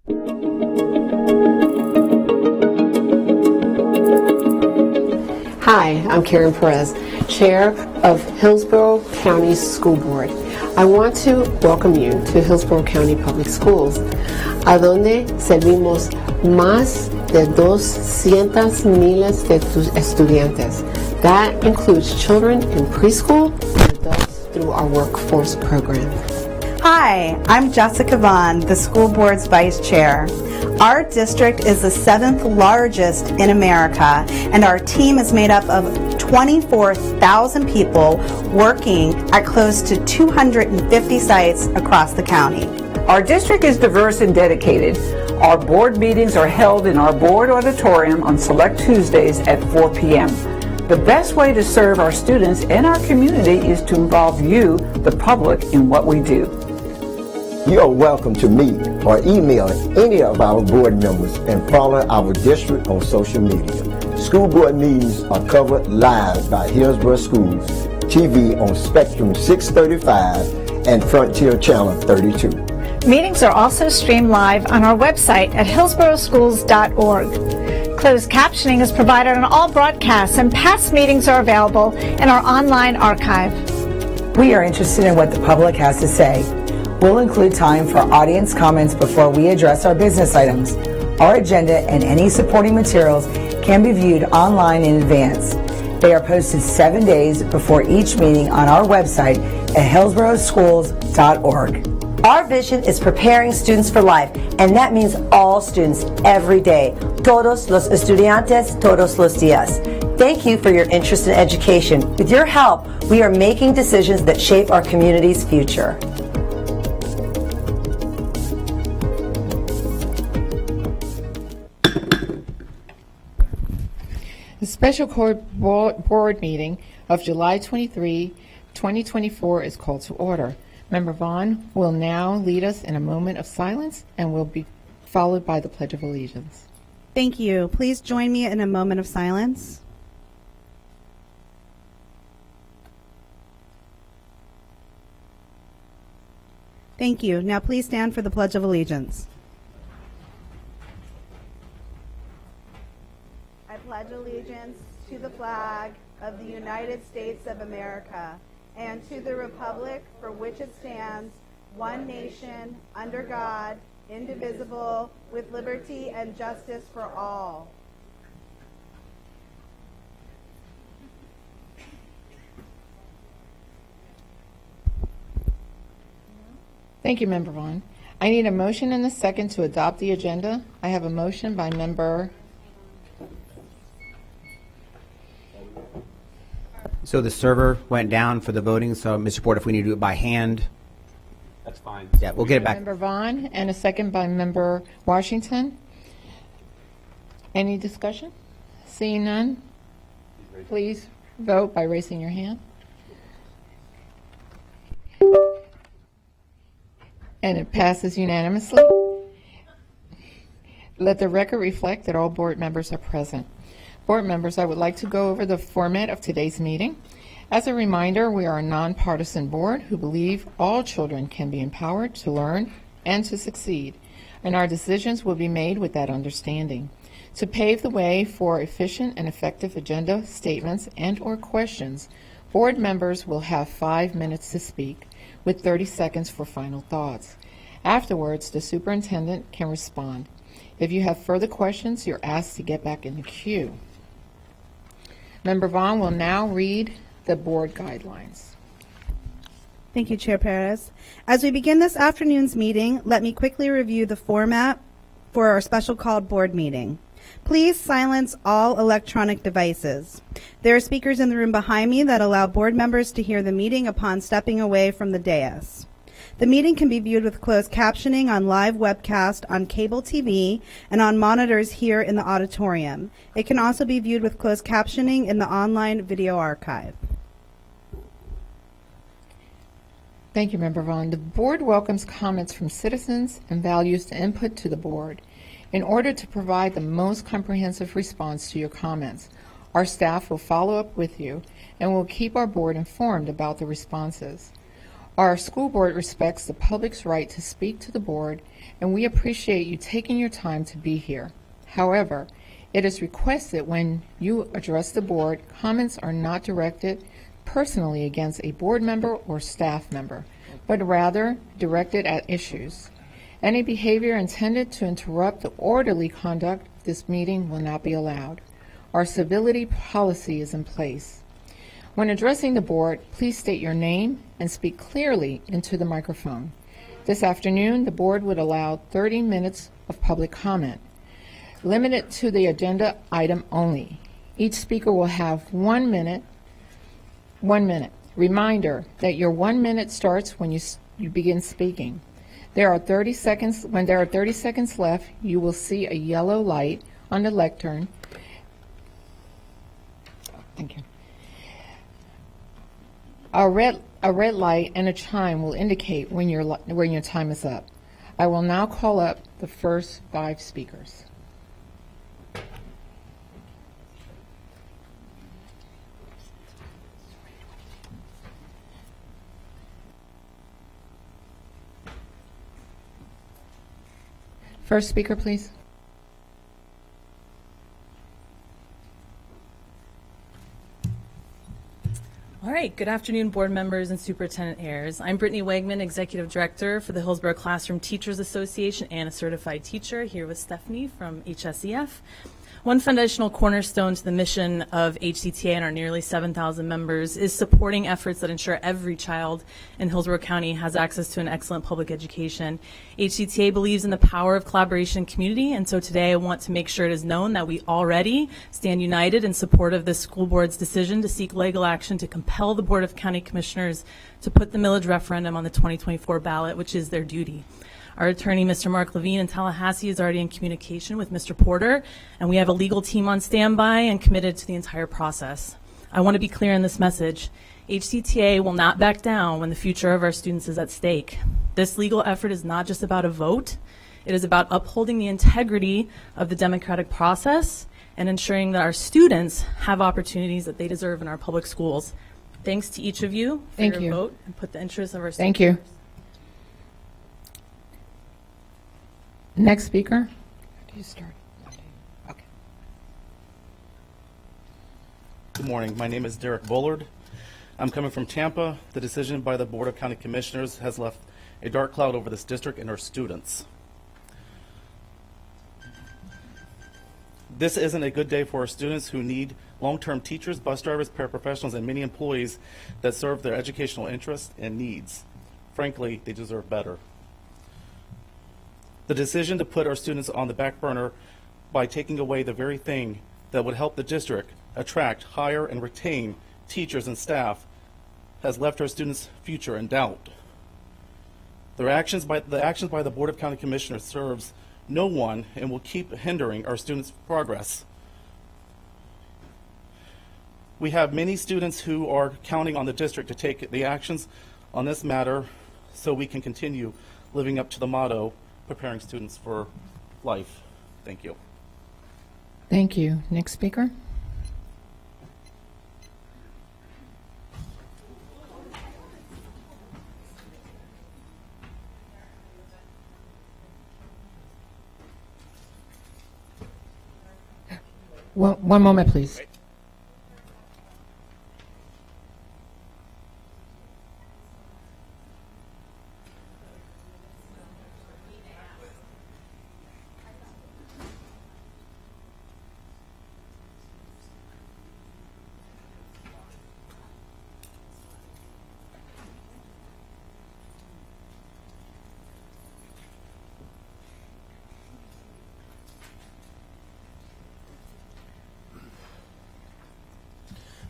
Hi, I'm Karen Perez, Chair of Hillsborough County School Board. I want to welcome you to Hillsborough County Public Schools, a donde servimos más de 200,000 de estudiantes. That includes children in preschool and adults through our workforce program. Hi, I'm Jessica Vaughn, the school board's vice chair. Our district is the 7th largest in America, and our team is made up of 24,000 people working at close to 250 sites across the county. Our district is diverse and dedicated. Our board meetings are held in our board auditorium on select Tuesdays at 4 p.m. The best way to serve our students and our community is to involve you, the public, in what we do. You are welcome to meet or email any of our board members and follow our district on social media. School board meetings are covered live by Hillsborough Schools TV on Spectrum 635 and Frontier Channel 32. Meetings are also streamed live on our website at hillsboroughschools.org. Closed captioning is provided on all broadcasts, and past meetings are available in our online archive. We are interested in what the public has to say. We'll include time for audience comments before we address our business items. Our agenda and any supporting materials can be viewed online in advance. They are posted 7 days before each meeting on our website at hillsboroughschools.org. Our vision is preparing students for life, and that means all students every day. Todos los estudiantes, todos los días. Thank you for your interest in education. With your help, we are making decisions that shape our community's future. The special board meeting of July 23, 2024 is called to order. Member Vaughn will now lead us in a moment of silence and will be followed by the Pledge of Allegiance. Thank you. Please join me in a moment of silence. Thank you. Now please stand for the Pledge of Allegiance. I pledge allegiance to the flag of the United States of America and to the republic for which it stands, one nation, under God, indivisible, with liberty and justice for all. Thank you, Member Vaughn. I need a motion and a second to adopt the agenda. I have a motion by Member... So the server went down for the voting, so Mr. Board, if we need to do it by hand. That's fine. Yeah, we'll get it back. Member Vaughn and a second by Member Washington. Any discussion? Seeing none, please vote by raising your hand. And it passes unanimously. Let the record reflect that all board members are present. Board members, I would like to go over the format of today's meeting. As a reminder, we are a nonpartisan board who believe all children can be empowered to learn and to succeed, and our decisions will be made with that understanding. To pave the way for efficient and effective agenda statements and/or questions, board members will have 5 minutes to speak, with 30 seconds for final thoughts. Afterwards, the superintendent can respond. If you have further questions, you're asked to get back in the queue. Member Vaughn will now read the board guidelines. Thank you, Chair Perez. As we begin this afternoon's meeting, let me quickly review the format for our special called board meeting. Please silence all electronic devices. There are speakers in the room behind me that allow board members to hear the meeting upon stepping away from the dais. The meeting can be viewed with closed captioning on live webcast on cable TV and on monitors here in the auditorium. It can also be viewed with closed captioning in the online video archive. Thank you, Member Vaughn. The board welcomes comments from citizens and values the input to the board. In order to provide the most comprehensive response to your comments, our staff will follow up with you and will keep our board informed about the responses. Our school board respects the public's right to speak to the board, and we appreciate you taking your time to be here. However, it is requested when you address the board, comments are not directed personally against a board member or staff member, but rather directed at issues. Any behavior intended to interrupt the orderly conduct of this meeting will not be allowed. Our civility policy is in place. When addressing the board, please state your name and speak clearly into the microphone. This afternoon, the board would allow 30 minutes of public comment, limited to the agenda item only. Each speaker will have 1 minute. 1 minute. Reminder that your 1 minute starts when you begin speaking. There are 30 seconds. When there are 30 seconds left, you will see a yellow light on the lectern. Thank you. A red light and a chime will indicate when your time is up. I will now call up the first 5 speakers. First speaker, please. All right, good afternoon, board members and Superintendent Ayers. I'm Brittany Wegman, Executive Director for the Hillsborough Classroom Teachers Association and a certified teacher, here with Stephanie from HSEF. One foundational cornerstone to the mission of HCTA and our nearly 7,000 members is supporting efforts that ensure every child in Hillsborough County has access to an excellent public education. HCTA believes in the power of collaboration and community, and so today I want to make sure it is known that we already stand united in support of this school board's decision to seek legal action to compel the Board of County Commissioners to put the millage referendum on the 2024 ballot, which is their duty. Our attorney, Mr. Mark Levine in Tallahassee, is already in communication with Mr. Porter, and we have a legal team on standby and committed to the entire process. I want to be clear in this message. HCTA will not back down when the future of our students is at stake. This legal effort is not just about a vote. It is about upholding the integrity of the democratic process and ensuring that our students have opportunities that they deserve in our public schools. Thanks to each of you for your vote and put the interests of our students Thank you. first. Next speaker. Do you start? Okay. Good morning. My name is Derek Bullard. I'm coming from Tampa. The decision by the Board of County Commissioners has left a dark cloud over this district and our students. This isn't a good day for our students who need long-term teachers, bus drivers, paraprofessionals, and many employees that serve their educational interests and needs. Frankly, they deserve better. The decision to put our students on the back burner by taking away the very thing that would help the district attract, hire, and retain teachers and staff has left our students' future in doubt. The actions by the Board of County Commissioners serves no one and will keep hindering our students' progress. We have many students who are counting on the district to take the actions on this matter so we can continue living up to the motto, preparing students for life. Thank you. Thank you. Next speaker. One moment, please.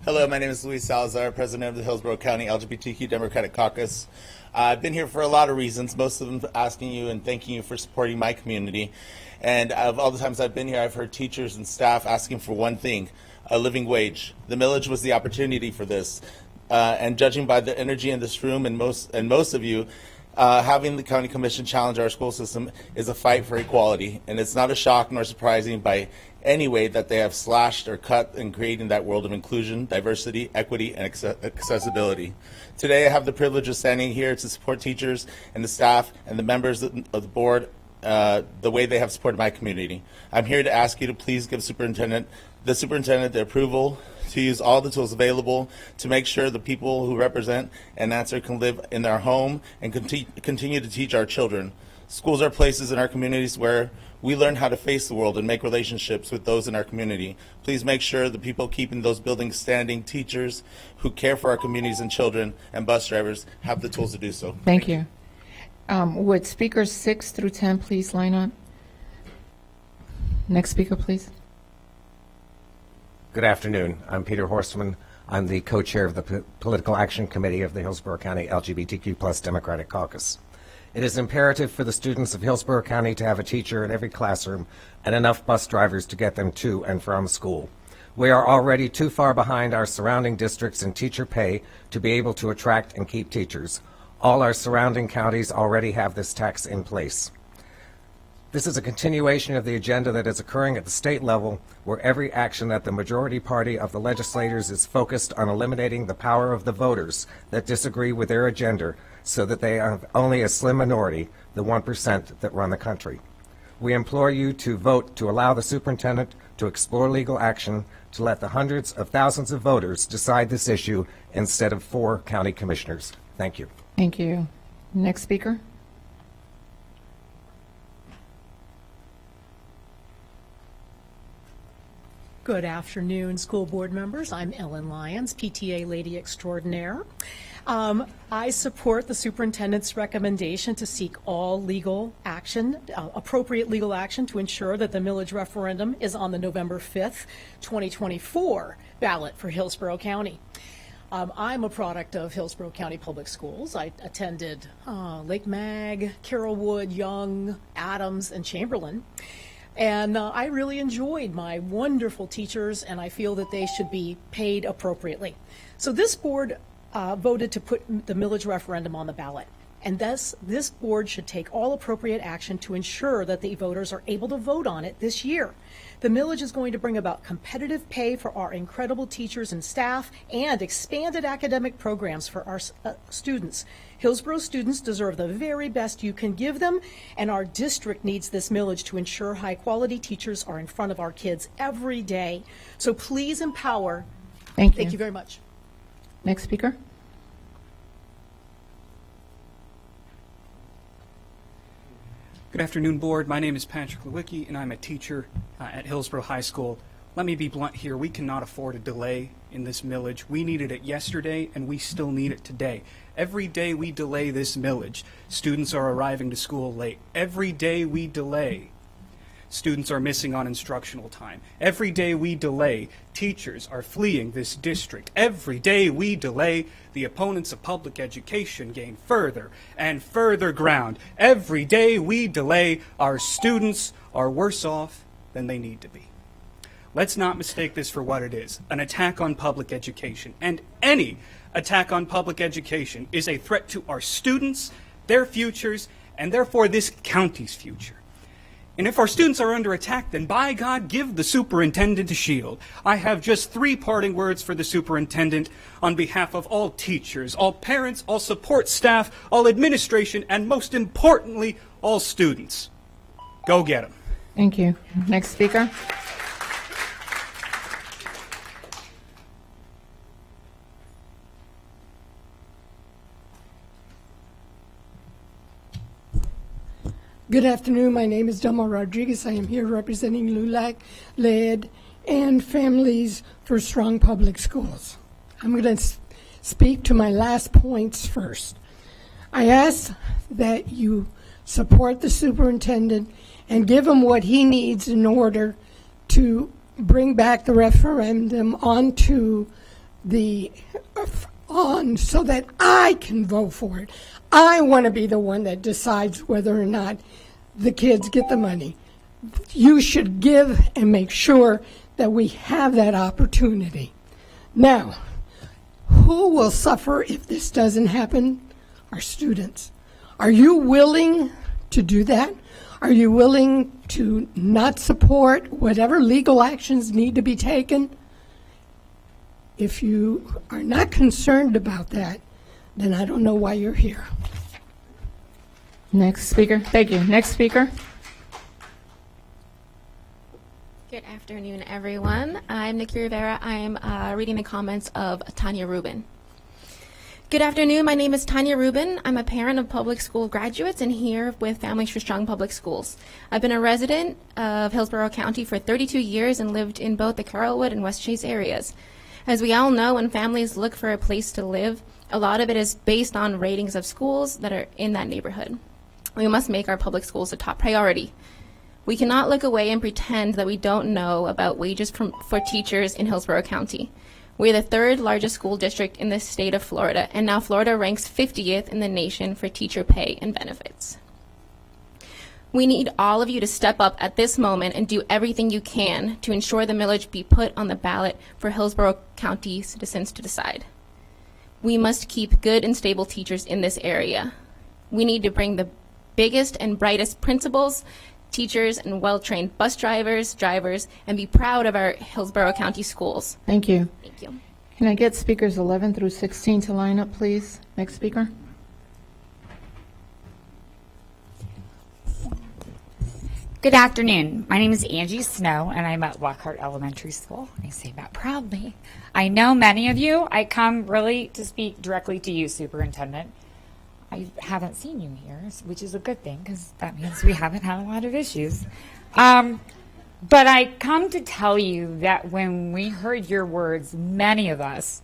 Hello, my name is Luis Salazar, President of the Hillsborough County LGBTQ Democratic Caucus. I've been here for a lot of reasons, most of them asking you and thanking you for supporting my community. And of all the times I've been here, I've heard teachers and staff asking for one thing, a living wage. The millage was the opportunity for this. And judging by the energy in this room and most of you, Having the county commission challenge our school system is a fight for equality, and it's not a shock nor surprising by any way that they have slashed or cut in creating that world of inclusion, diversity, equity, and accessibility. Today, I have the privilege of standing here to support teachers and the staff and the members of the board the way they have supported my community. I'm here to ask you to please give the superintendent the approval to use all the tools available to make sure the people who represent and answer can live in their home and continue to teach our children. Schools are places in our communities where we learn how to face the world and make relationships with those in our community. Please make sure the people keeping those buildings standing, teachers who care for our communities and children, and bus drivers have the tools to do so. Thank you. Would speakers 6 through 10 please line up? Next speaker, please. Good afternoon. I'm Peter Horstman. I'm the co-chair of the Political Action Committee of the Hillsborough County LGBTQ+ Democratic Caucus. It is imperative for the students of Hillsborough County to have a teacher in every classroom and enough bus drivers to get them to and from school. We are already too far behind our surrounding districts in teacher pay to be able to attract and keep teachers. All our surrounding counties already have this tax in place. This is a continuation of the agenda that is occurring at the state level, where every action that the majority party of the legislators is focused on eliminating the power of the voters that disagree with their agenda, so that they have only a slim minority, the 1% that run the country. We implore you to vote to allow the superintendent to explore legal action to let the hundreds of thousands of voters decide this issue instead of 4 county commissioners. Thank you. Thank you. Next speaker. Good afternoon, school board members. I'm Ellen Lyons, PTA Lady Extraordinaire. I support the superintendent's recommendation to seek all legal action, appropriate legal action, to ensure that the millage referendum is on the November 5th, 2024 ballot for Hillsborough County. I'm a product of Hillsborough County Public Schools. I attended Lake Mag, Carrollwood, Young, Adams, and Chamberlain. And I really enjoyed my wonderful teachers, and I feel that they should be paid appropriately. So this board voted to put the millage referendum on the ballot. And thus, this board should take all appropriate action to ensure that the voters are able to vote on it this year. The millage is going to bring about competitive pay for our incredible teachers and staff and expanded academic programs for our students. Hillsborough students deserve the very best you can give them, and our district needs this millage to ensure high-quality teachers are in front of our kids every day. So please empower. Thank you. Thank you very much. Next speaker. Good afternoon, board. My name is Patrick Lewicki, and I'm a teacher at Hillsborough High School. Let me be blunt here. We cannot afford a delay in this millage. We needed it yesterday, and we still need it today. Every day we delay this millage, students are arriving to school late. Every day we delay, students are missing on instructional time. Every day we delay, teachers are fleeing this district. Every day we delay, the opponents of public education gain further and further ground. Every day we delay, our students are worse off than they need to be. Let's not mistake this for what it is, an attack on public education. And any attack on public education is a threat to our students, their futures, and therefore this county's future. And if our students are under attack, then by God, give the superintendent a shield. I have just 3 parting words for the superintendent on behalf of all teachers, all parents, all support staff, all administration, and most importantly, all students. Go get them. Thank you. Next speaker. Good afternoon. My name is Delma Rodriguez. I am here representing LULAC, LED, and Families for Strong Public Schools. I'm going to speak to my last points first. I ask that you support the superintendent and give him what he needs in order to bring back the referendum so that I can vote for it. I want to be the one that decides whether or not the kids get the money. You should give and make sure that we have that opportunity. Now, who will suffer if this doesn't happen? Our students. Are you willing to do that? Are you willing to not support whatever legal actions need to be taken? If you are not concerned about that, then I don't know why you're here. Next speaker. Thank you. Next speaker. Good afternoon, everyone. I'm Nikki Rivera. I'm reading the comments of Tanya Rubin. Good afternoon. My name is Tanya Rubin. I'm a parent of public school graduates and here with Families for Strong Public Schools. I've been a resident of Hillsborough County for 32 years and lived in both the Carrollwood and West Chase areas. As we all know, when families look for a place to live, a lot of it is based on ratings of schools that are in that neighborhood. We must make our public schools a top priority. We cannot look away and pretend that we don't know about wages for teachers in Hillsborough County. We're the third largest school district in the state of Florida, and now Florida ranks 50th in the nation for teacher pay and benefits. We need all of you to step up at this moment and do everything you can to ensure the millage be put on the ballot for Hillsborough County citizens to decide. We must keep good and stable teachers in this area. We need to bring the biggest and brightest principals, teachers, and well-trained bus drivers, and be proud of our Hillsborough County schools. Thank you. Thank you. Can I get speakers 11 through 16 to line up, please? Next speaker. Good afternoon. My name is Angie Snow, and I'm at Lockhart Elementary School. I say that proudly. I know many of you. I come really to speak directly to you, Superintendent. I haven't seen you here, which is a good thing because that means we haven't had a lot of issues. But I come to tell you that when we heard your words, many of us,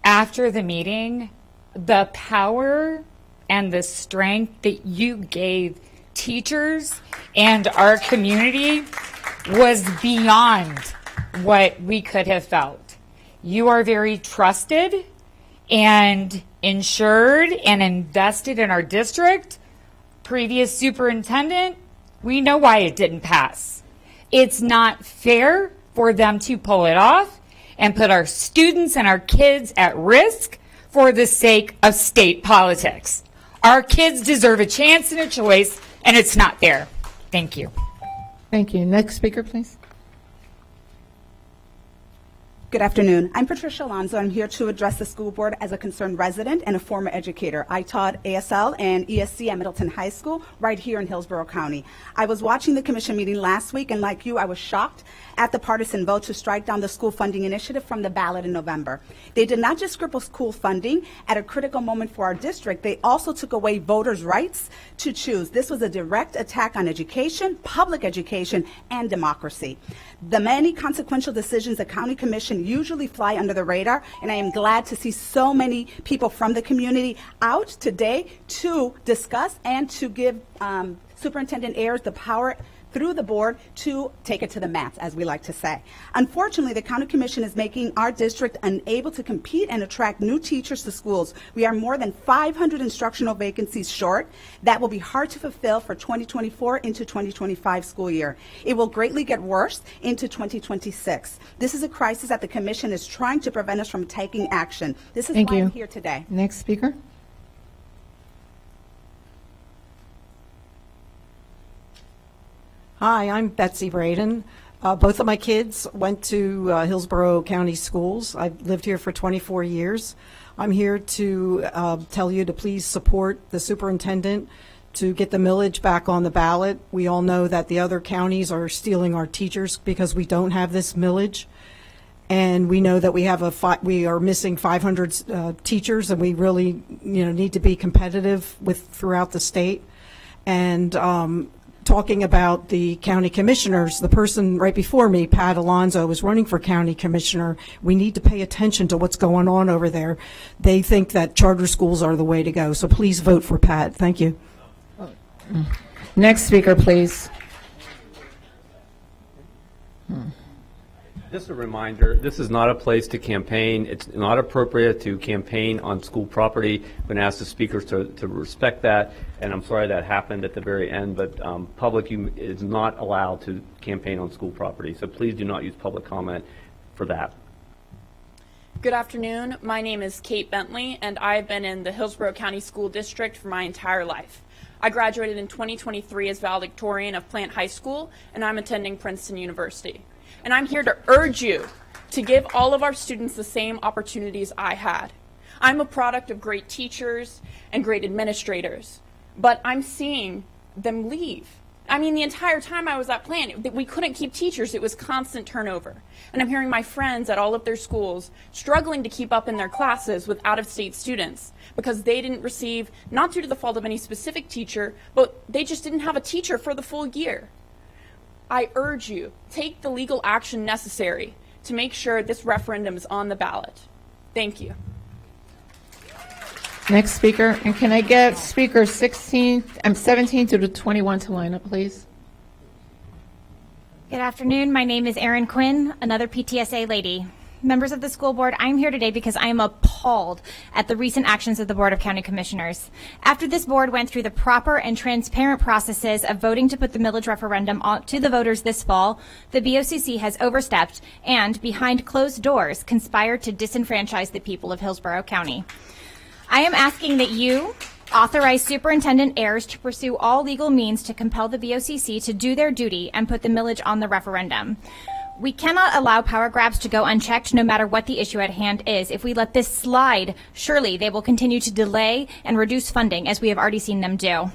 after the meeting, the power and the strength that you gave teachers and our community was beyond what we could have felt. You are very trusted and insured and invested in our district. Previous superintendent, we know why it didn't pass. It's not fair for them to pull it off and put our students and our kids at risk for the sake of state politics. Our kids deserve a chance and a choice, and it's not fair. Thank you. Thank you. Next speaker, please. Good afternoon. I'm Patricia Alonzo. I'm here to address the school board as a concerned resident and a former educator. I taught ASL and ESC at Middleton High School right here in Hillsborough County. I was watching the commission meeting last week, and like you, I was shocked at the partisan vote to strike down the school funding initiative from the ballot in November. They did not just cripple school funding at a critical moment for our district, they also took away voters' rights to choose. This was a direct attack on education, public education, and democracy. The many consequential decisions the county commission usually fly under the radar, and I am glad to see so many people from the community out today to discuss and to give Superintendent Ayers the power through the board to take it to the mats, as we like to say. Unfortunately, the county commission is making our district unable to compete and attract new teachers to schools. We are more than 500 instructional vacancies short. That will be hard to fulfill for 2024 into 2025 school year. It will greatly get worse into 2026. This is a crisis that the commission is trying to prevent us from taking action. This is why I'm here today. Next speaker. Hi, I'm Betsy Braden. Both of my kids went to Hillsborough County Schools. I've lived here for 24 years. I'm here to tell you to please support the superintendent to get the millage back on the ballot. We all know that the other counties are stealing our teachers because we don't have this millage. And we know that we are missing 500 teachers, and we really need to be competitive throughout the state. And talking about the county commissioners, the person right before me, Pat Alonzo, was running for county commissioner. We need to pay attention to what's going on over there. They think that charter schools are the way to go. So please vote for Pat. Thank you. Next speaker, please. Just a reminder, this is not a place to campaign. It's not appropriate to campaign on school property. I'm going to ask the speakers to respect that, and I'm sorry that happened at the very end, but public is not allowed to campaign on school property, so please do not use public comment for that. Good afternoon. My name is Kate Bentley, and I've been in the Hillsborough County School District for my entire life. I graduated in 2023 as valedictorian of Plant High School, and I'm attending Princeton University. And I'm here to urge you to give all of our students the same opportunities I had. I'm a product of great teachers and great administrators, but I'm seeing them leave. I mean, the entire time I was at Plant, we couldn't keep teachers. It was constant turnover. And I'm hearing my friends at all of their schools struggling to keep up in their classes with out-of-state students because they didn't receive, not due to the fault of any specific teacher, but they just didn't have a teacher for the full year. I urge you, take the legal action necessary to make sure this referendum is on the ballot. Thank you. Next speaker, and can I get speaker 17 through to 21 to line up, please? Good afternoon. My name is Erin Quinn, another PTSA lady. Members of the school board, I'm here today because I am appalled at the recent actions of the Board of County Commissioners. After this board went through the proper and transparent processes of voting to put the millage referendum to the voters this fall, the BOCC has overstepped and, behind closed doors, conspired to disenfranchise the people of Hillsborough County. I am asking that you authorize Superintendent Ayers to pursue all legal means to compel the BOCC to do their duty and put the millage on the referendum. We cannot allow power grabs to go unchecked no matter what the issue at hand is. If we let this slide, surely they will continue to delay and reduce funding as we have already seen them do.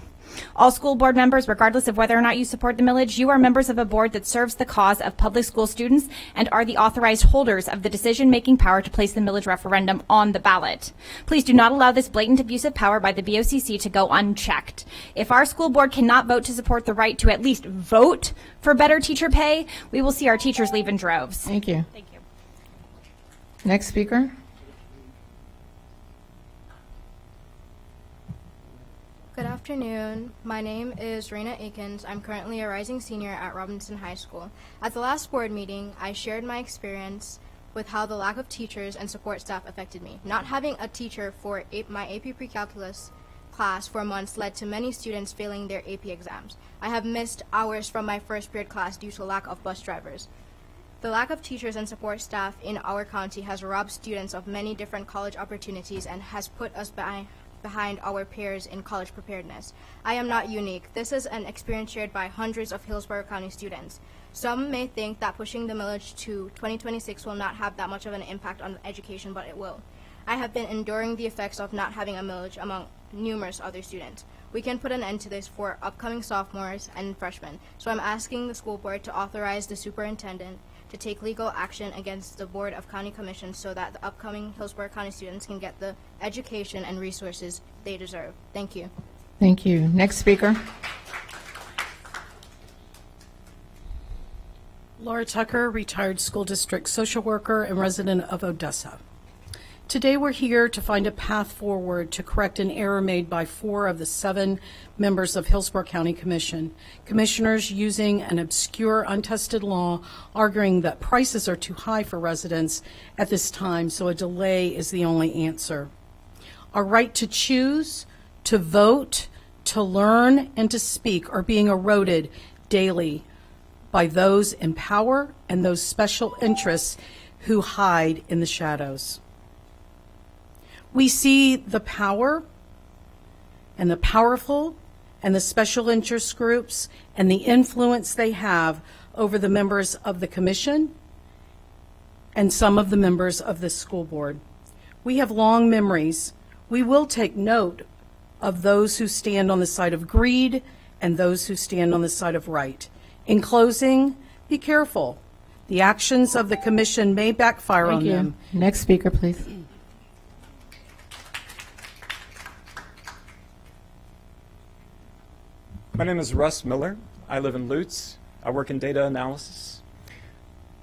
All school board members, regardless of whether or not you support the millage, you are members of a board that serves the cause of public school students and are the authorized holders of the decision-making power to place the millage referendum on the ballot. Please do not allow this blatant abuse of power by the BOCC to go unchecked. If our school board cannot vote to support the right to at least vote for better teacher pay, we will see our teachers leave in droves. Thank you. Thank you. Next speaker. Good afternoon. My name is Raina Akins. I'm currently a rising senior at Robinson High School. At the last board meeting, I shared my experience with how the lack of teachers and support staff affected me. Not having a teacher for my AP Pre-Calculus class for months led to many students failing their AP exams. I have missed hours from my first period class due to lack of bus drivers. The lack of teachers and support staff in our county has robbed students of many different college opportunities and has put us behind our peers in college preparedness. I am not unique. This is an experience shared by hundreds of Hillsborough County students. Some may think that pushing the millage to 2026 will not have that much of an impact on education, but it will. I have been enduring the effects of not having a millage among numerous other students. We can put an end to this for upcoming sophomores and freshmen, so I'm asking the school board to authorize the superintendent to take legal action against the Board of County Commissions so that the upcoming Hillsborough County students can get the education and resources they deserve. Thank you. Thank you. Next speaker. Laura Tucker, retired school district social worker and resident of Odessa. Today we're here to find a path forward to correct an error made by 4 of the 7 members of Hillsborough County Commission. Commissioners using an obscure, untested law, arguing that prices are too high for residents at this time, so a delay is the only answer. Our right to choose, to vote, to learn, and to speak are being eroded daily by those in power and those special interests who hide in the shadows. We see the power and the powerful and the special interest groups and the influence they have over the members of the commission and some of the members of the school board. We have long memories. We will take note of those who stand on the side of greed and those who stand on the side of right. In closing, be careful. The actions of the commission may backfire on them. Next speaker, please. My name is Russ Miller. I live in Lutz. I work in data analysis.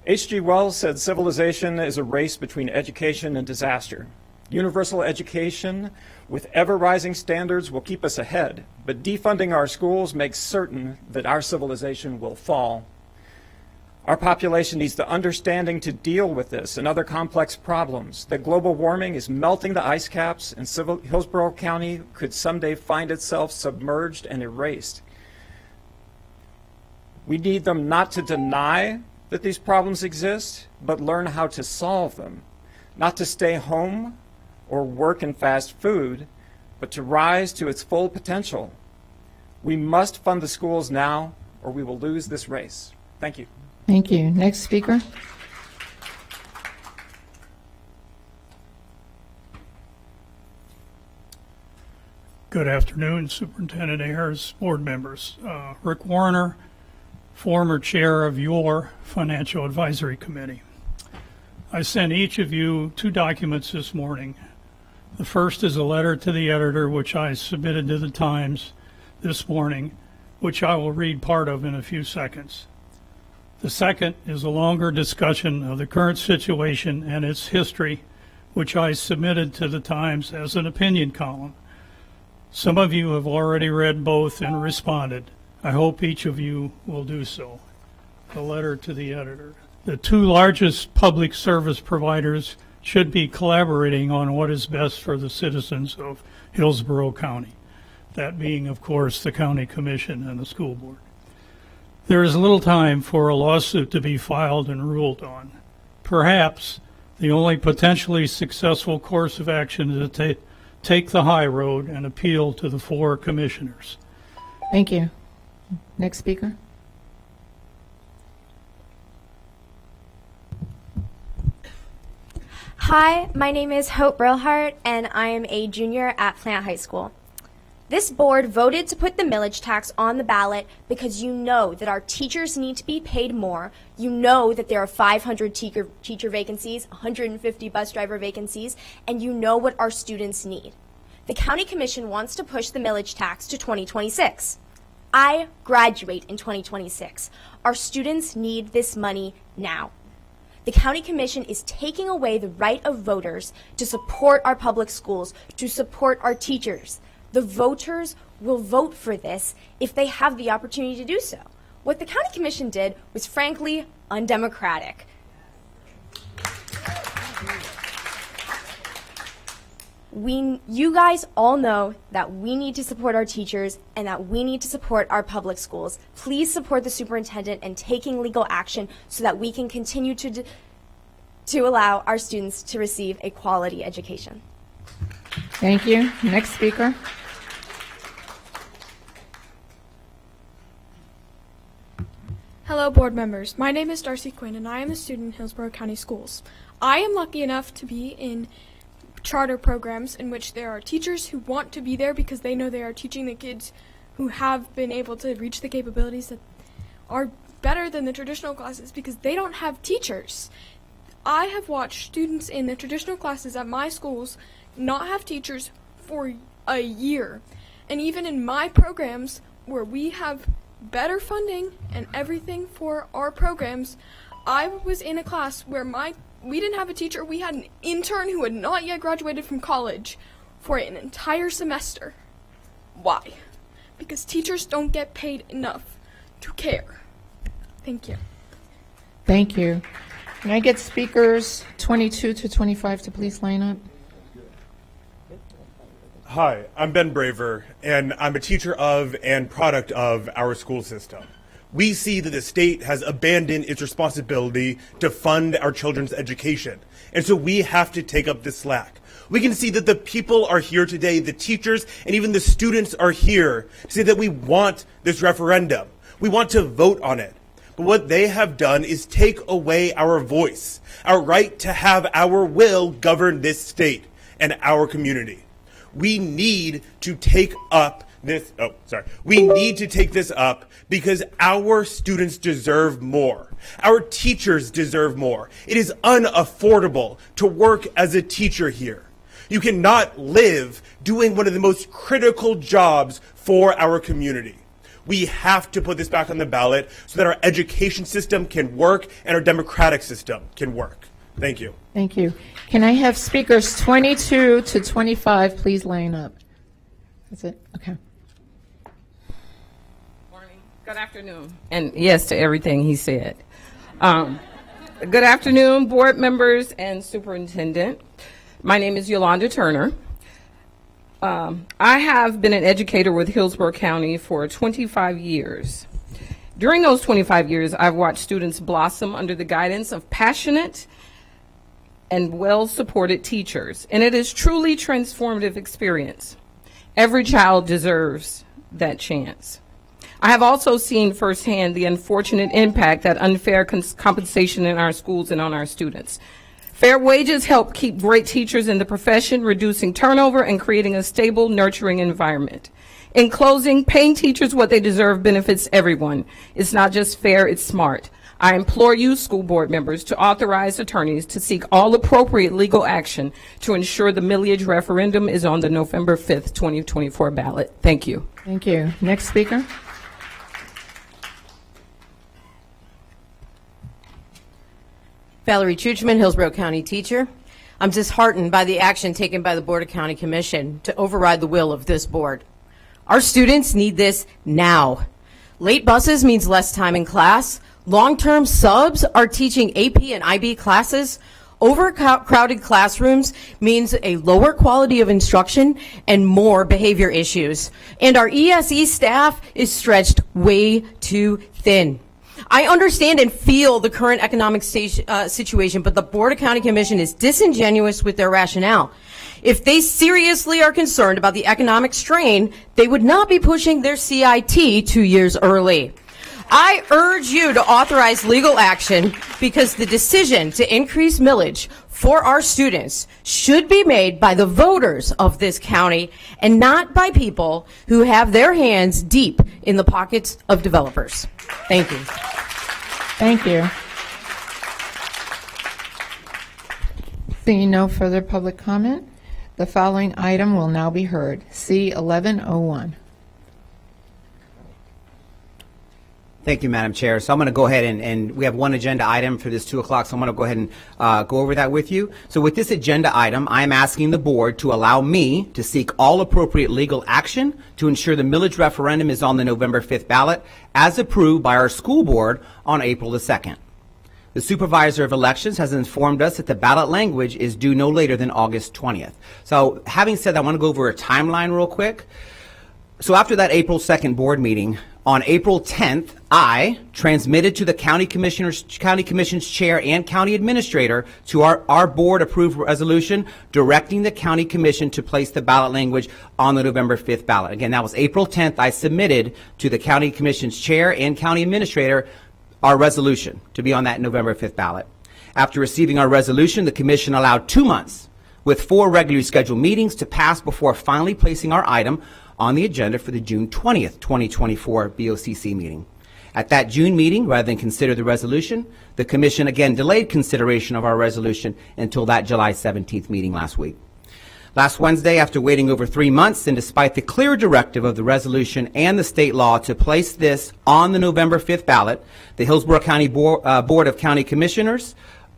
H.G. Wells said civilization is a race between education and disaster. Universal education with ever-rising standards will keep us ahead, but defunding our schools makes certain that our civilization will fall. Our population needs the understanding to deal with this and other complex problems, that global warming is melting the ice caps and Hillsborough County could someday find itself submerged and erased. We need them not to deny that these problems exist, but learn how to solve them. not to stay home or work in fast food, but to rise to its full potential. We must fund the schools now, or we will lose this race. Thank you. Thank you. Next speaker. Good afternoon, Superintendent Ayers, board members. Rick Warner, former chair of your Financial Advisory Committee. I sent each of you 2 documents this morning. The first is a letter to the editor, which I submitted to the Times this morning, which I will read part of in a few seconds. The second is a longer discussion of the current situation and its history, which I submitted to the Times as an opinion column. Some of you have already read both and responded. I hope each of you will do so. The letter to the editor. The 2 largest public service providers should be collaborating on what is best for the citizens of Hillsborough County, that being, of course, the County Commission and the school board. There is little time for a lawsuit to be filed and ruled on. Perhaps the only potentially successful course of action is to take the high road and appeal to the 4 commissioners. Thank you. Next speaker. Hi, my name is Hope Brilhart, and I am a junior at Plant High School. This board voted to put the millage tax on the ballot because you know that our teachers need to be paid more. You know that there are 500 teacher vacancies, 150 bus driver vacancies, and you know what our students need. The County Commission wants to push the millage tax to 2026. I graduate in 2026. Our students need this money now. The County Commission is taking away the right of voters to support our public schools, to support our teachers. The voters will vote for this if they have the opportunity to do so. What the County Commission did was frankly undemocratic. You guys all know that we need to support our teachers and that we need to support our public schools. Please support the superintendent in taking legal action so that we can continue to allow our students to receive a quality education. Thank you. Next speaker. Hello, board members. My name is Darcy Quinn, and I am a student in Hillsborough County Schools. I am lucky enough to be in charter programs in which there are teachers who want to be there because they know they are teaching the kids who have been able to reach the capabilities that are better than the traditional classes because they don't have teachers. I have watched students in the traditional classes at my schools not have teachers for a year. And even in my programs where we have better funding and everything for our programs, I was in a class where we didn't have a teacher. We had an intern who had not yet graduated from college for an entire semester. Why? Because teachers don't get paid enough to care. Thank you. Thank you. Can I get speakers 22 to 25 to please line up? Hi, I'm Ben Braver, and I'm a teacher of and product of our school system. We see that the state has abandoned its responsibility to fund our children's education, and so we have to take up the slack. We can see that the people are here today, the teachers and even the students are here to say that we want this referendum. We want to vote on it. But what they have done is take away our voice, our right to have our will govern this state and our community. We need to take up this, we need to take this up because our students deserve more. Our teachers deserve more. It is unaffordable to work as a teacher here. You cannot live doing one of the most critical jobs for our community. We have to put this back on the ballot so that our education system can work and our democratic system can work. Thank you. Thank you. Can I have speakers 22 to 25 please line up? That's it? Okay. Good afternoon, and yes to everything he said. Good afternoon, board members and superintendent. My name is Yolanda Turner. I have been an educator with Hillsborough County for 25 years. During those 25 years, I've watched students blossom under the guidance of passionate and well-supported teachers, and it is truly transformative experience. Every child deserves that chance. I have also seen firsthand the unfortunate impact that unfair compensation in our schools and on our students. Fair wages help keep great teachers in the profession, reducing turnover and creating a stable, nurturing environment. In closing, paying teachers what they deserve benefits everyone. It's not just fair, it's smart. I implore you, school board members, to authorize attorneys to seek all appropriate legal action to ensure the millage referendum is on the November 5th, 2024 ballot. Thank you. Thank you. Next speaker. Valerie Chuchman, Hillsborough County teacher. I'm disheartened by the action taken by the Board of County Commission to override the will of this board. Our students need this now. Late buses means less time in class. Long-term subs are teaching AP and IB classes. Overcrowded classrooms means a lower quality of instruction and more behavior issues. And our ESE staff is stretched way too thin. I understand and feel the current economic situation, but the Board of County Commission is disingenuous with their rationale. If they seriously are concerned about the economic strain, they would not be pushing their CIT 2 years early. I urge you to authorize legal action because the decision to increase millage for our students should be made by the voters of this county and not by people who have their hands deep in the pockets of developers. Thank you. Thank you. Seeing no further public comment, the following item will now be heard. C-1101. Thank you, Madam Chair. So I'm going to go ahead and we have one agenda item for this 2 o'clock, so I'm going to go ahead and go over that with you. So with this agenda item, I'm asking the board to allow me to seek all appropriate legal action to ensure the millage referendum is on the November 5th ballot as approved by our school board on April the 2nd. The Supervisor of Elections has informed us that the ballot language is due no later than August 20th. So having said that, I want to go over a timeline real quick. So after that April 2nd board meeting, on April 10th, I transmitted to the County Commission's chair and county administrator to our board-approved resolution directing the County Commission to place the ballot language on the November 5th ballot. Again, that was April 10th. I submitted to the County Commission's chair and county administrator our resolution to be on that November 5th ballot. After receiving our resolution, the Commission allowed 2 months with 4 regularly scheduled meetings to pass before finally placing our item on the agenda for the June 20th, 2024 BOCC meeting. At that June meeting, rather than consider the resolution, the Commission again delayed consideration of our resolution until that July 17th meeting last week. Last Wednesday, after waiting over 3 months and despite the clear directive of the resolution and the state law to place this on the November 5th ballot, the Hillsborough County Board of County Commissioners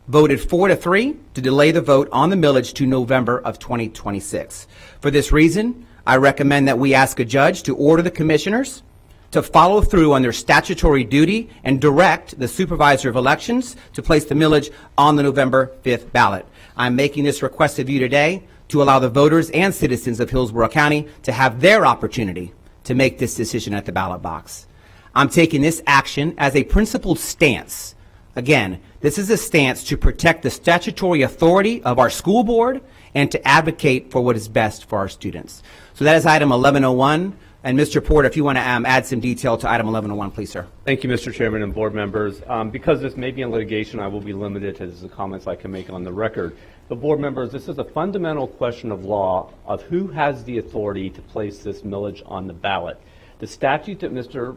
voted 4-3 to delay the vote on the millage to November of 2026. For this reason, I recommend that we ask a judge to order the commissioners to follow through on their statutory duty and direct the Supervisor of Elections to place the millage on the November 5th ballot. I'm making this request of you today to allow the voters and citizens of Hillsborough County to have their opportunity to make this decision at the ballot box. I'm taking this action as a principled stance. Again, this is a stance to protect the statutory authority of our school board and to advocate for what is best for our students. So that is item 1101. And Mr. Porter, if you want to add some detail to item 1101, please, sir. Thank you, Mr. Chairman and board members. Because this may be in litigation, I will be limited to the comments I can make on the record. But board members, this is a fundamental question of law of who has the authority to place this millage on the ballot. The statute that Mr.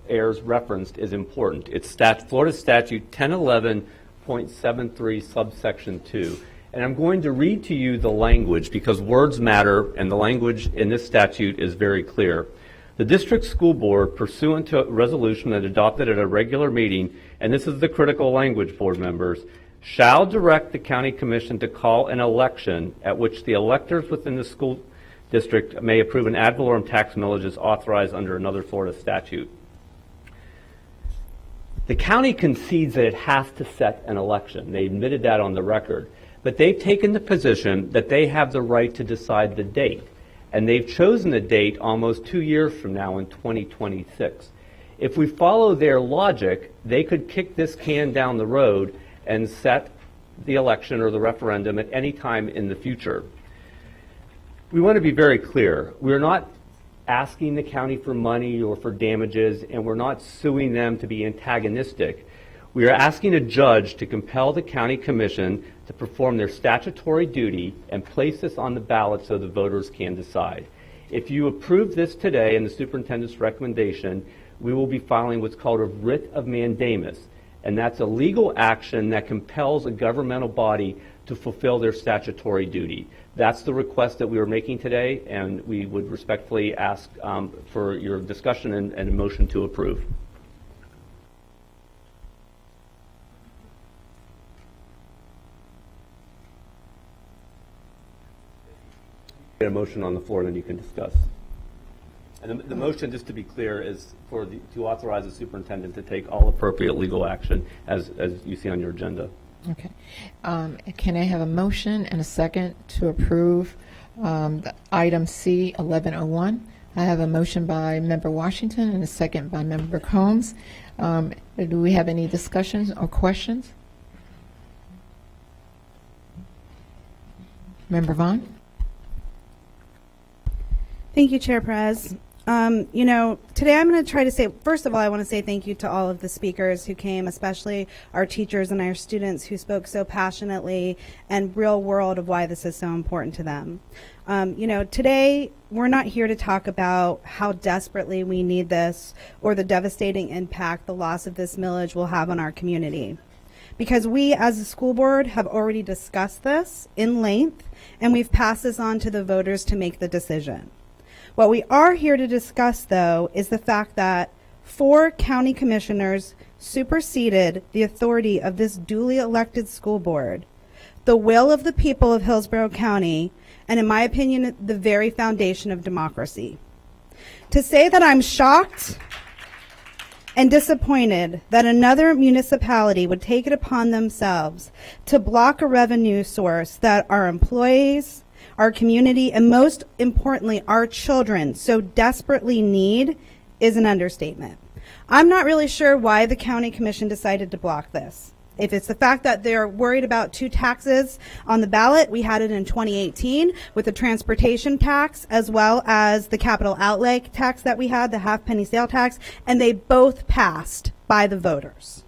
Ayers referenced is important. It's Florida Statute 1011.73 subsection 2. And I'm going to read to you the language because words matter and the language in this statute is very clear. The district school board, pursuant to a resolution that adopted at a regular meeting, and this is the critical language, board members, shall direct the county commission to call an election at which the electors within the school district may approve an ad valorem tax millage as authorized under another Florida statute. The county concedes that it has to set an election. They admitted that on the record. But they've taken the position that they have the right to decide the date. And they've chosen the date almost 2 years from now in 2026. If we follow their logic, they could kick this can down the road and set the election or the referendum at any time in the future. We want to be very clear. We're not asking the county for money or for damages, and we're not suing them to be antagonistic. We are asking a judge to compel the county commission to perform their statutory duty and place this on the ballot so the voters can decide. If you approve this today and the superintendent's recommendation, we will be filing what's called a writ of mandamus, and that's a legal action that compels a governmental body to fulfill their statutory duty. That's the request that we are making today, and we would respectfully ask for your discussion and a motion to approve. Get a motion on the floor, then you can discuss. And the motion, just to be clear, is to authorize the superintendent to take all appropriate legal action as you see on your agenda. Okay. Can I have a motion and a second to approve the item C 1101? I have a motion by Member Washington and a second by Member Combs. Do we have any discussions or questions? Member Vaughn? Thank you, Chair Perez. Today I'm going to try to say, first of all, I want to say thank you to all of the speakers who came, especially our teachers and our students who spoke so passionately and real world of why this is so important to them. Today we're not here to talk about how desperately we need this or the devastating impact the loss of this millage will have on our community. Because we as a school board have already discussed this in length and we've passed this on to the voters to make the decision. What we are here to discuss, though, is the fact that 4 county commissioners superseded the authority of this duly elected school board, the will of the people of Hillsborough County, and in my opinion, the very foundation of democracy. To say that I'm shocked and disappointed that another municipality would take it upon themselves to block a revenue source that our employees, our community, and most importantly, our children so desperately need is an understatement. I'm not really sure why the county commission decided to block this. If it's the fact that they're worried about 2 taxes on the ballot, we had it in 2018 with the transportation tax as well as the capital outlay tax that we had, the half-penny sale tax, and they both passed by the voters.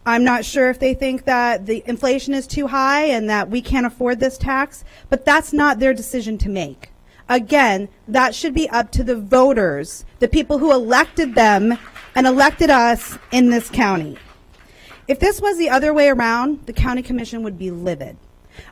I'm not sure if they think that the inflation is too high and that we can't afford this tax, but that's not their decision to make. Again, that should be up to the voters, the people who elected them and elected us in this county. If this was the other way around, the county commission would be livid.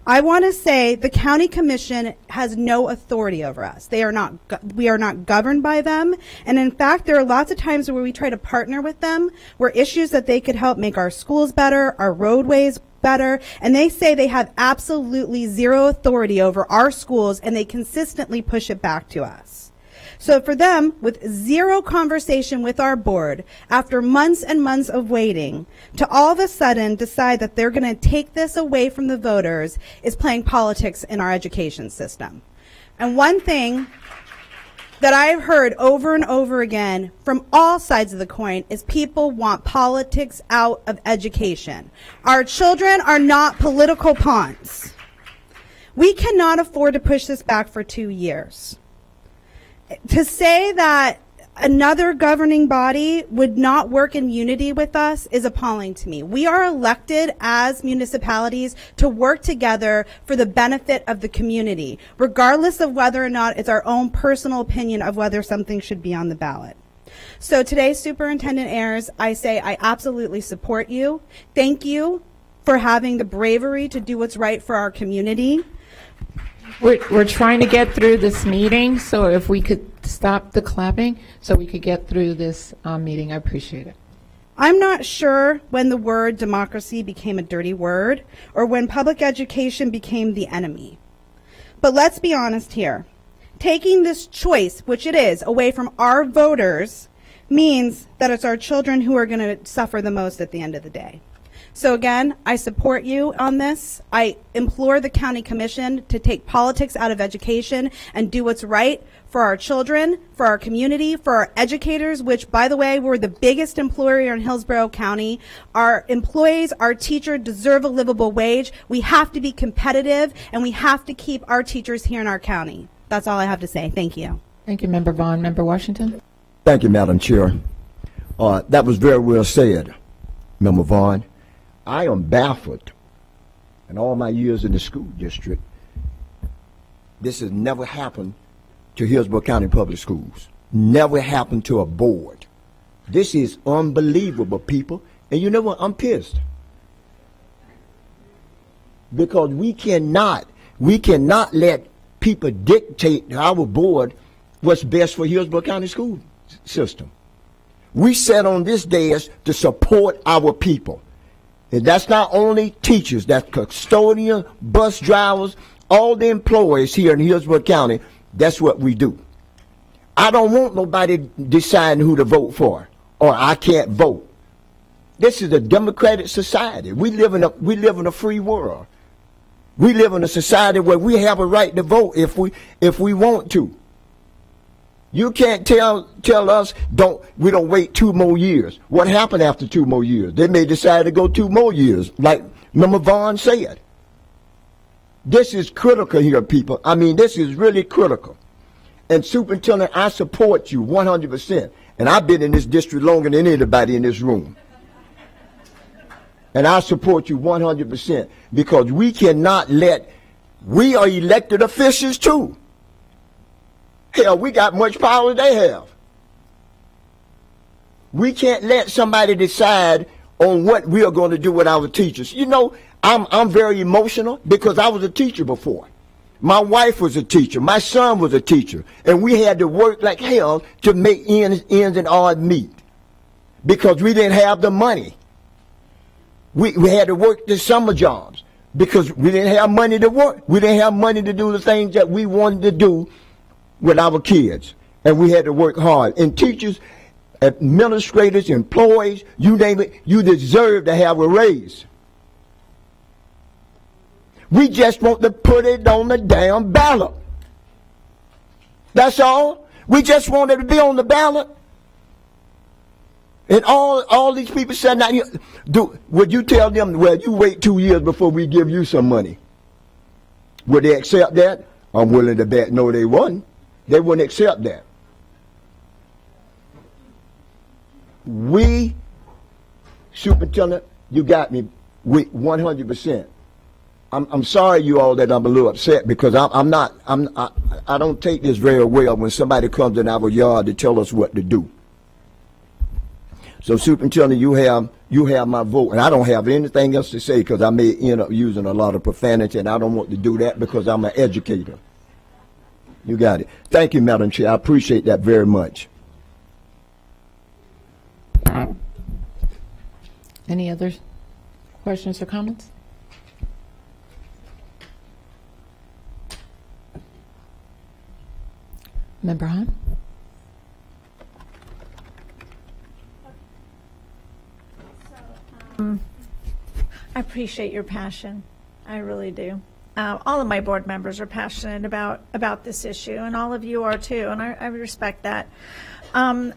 I want to say the county commission has no authority over us. We are not governed by them. And in fact, there are lots of times where we try to partner with them where issues that they could help make our schools better, our roadways better, and they say they have absolutely zero authority over our schools and they consistently push it back to us. So for them, with zero conversation with our board, after months and months of waiting, to all of a sudden decide that they're going to take this away from the voters is playing politics in our education system. And one thing that I've heard over and over again from all sides of the coin is people want politics out of education. Our children are not political pawns. We cannot afford to push this back for 2 years. To say that another governing body would not work in unity with us is appalling to me. We are elected as municipalities to work together for the benefit of the community, regardless of whether or not it's our own personal opinion of whether something should be on the ballot. So today, Superintendent Ayers, I say I absolutely support you. Thank you for having the bravery to do what's right for our community. We're trying to get through this meeting, so if we could stop the clapping so we could get through this meeting, I appreciate it. I'm not sure when the word democracy became a dirty word or when public education became the enemy. But let's be honest here. Taking this choice, which it is, away from our voters means that it's our children who are going to suffer the most at the end of the day. So again, I support you on this. I implore the county commission to take politics out of education and do what's right for our children, for our community, for our educators, which, by the way, we're the biggest employer in Hillsborough County. Our employees, our teachers deserve a livable wage. We have to be competitive, and we have to keep our teachers here in our county. That's all I have to say. Thank you. Thank you, Member Vaughn. Member Washington? Thank you, Madam Chair. That was very well said, Member Vaughn. I am baffled in all my years in the school district. This has never happened to Hillsborough County Public Schools. Never happened to a board. This is unbelievable, people. And you know what? I'm pissed. Because we cannot let people dictate to our board what's best for Hillsborough County school system. We sat on this dais to support our people. And that's not only teachers, that's custodians, bus drivers, all the employees here in Hillsborough County. That's what we do. I don't want nobody deciding who to vote for, or I can't vote. This is a democratic society. We live in a free world. We live in a society where we have a right to vote if we want to. You can't tell us we don't wait 2 more years. What happened after 2 more years? They may decide to go 2 more years, like Member Vaughn said. This is critical here, people. I mean, this is really critical. And Superintendent, I support you 100%. And I've been in this district longer than anybody in this room. And I support you 100% because we cannot we are elected officials too. Hell, we got much power they have. We can't let somebody decide on what we are going to do with our teachers. You know, I'm very emotional because I was a teacher before. My wife was a teacher. My son was a teacher. And we had to work like hell to make ends and odds meet because we didn't have the money. We had to work the summer jobs because we didn't have money to work. We didn't have money to do the things that we wanted to do with our kids. And we had to work hard. And teachers, administrators, employees, you name it, you deserve to have a raise. We just want to put it on the damn ballot. That's all. We just want it to be on the ballot. And all these people said, now, would you tell them, well, you wait 2 years before we give you some money? Would they accept that? I'm willing to bet no, they wouldn't. They wouldn't accept that. Superintendent, you got me 100%. I'm sorry, you all, that I'm a little upset because I don't take this very well when somebody comes in our yard to tell us what to do. So, Superintendent, you have my vote, and I don't have anything else to say because I may end up using a lot of profanity, and I don't want to do that because I'm an educator. You got it. Thank you, Madam Chair. I appreciate that very much. Any other questions or comments? Member Hahn? I appreciate your passion. I really do. All of my board members are passionate about this issue, and all of you are too, and I respect that. I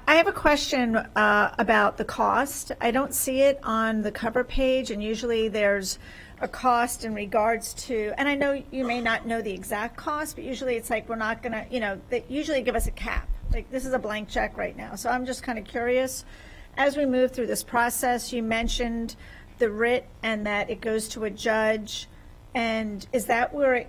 have a question about the cost. I don't see it on the cover page, and usually there's a cost in regards to, and I know you may not know the exact cost, but usually it's like we're not going to, they usually give us a cap. Like this is a blank check right now. So I'm just kind of curious. As we move through this process, you mentioned the writ and that it goes to a judge. And is that where it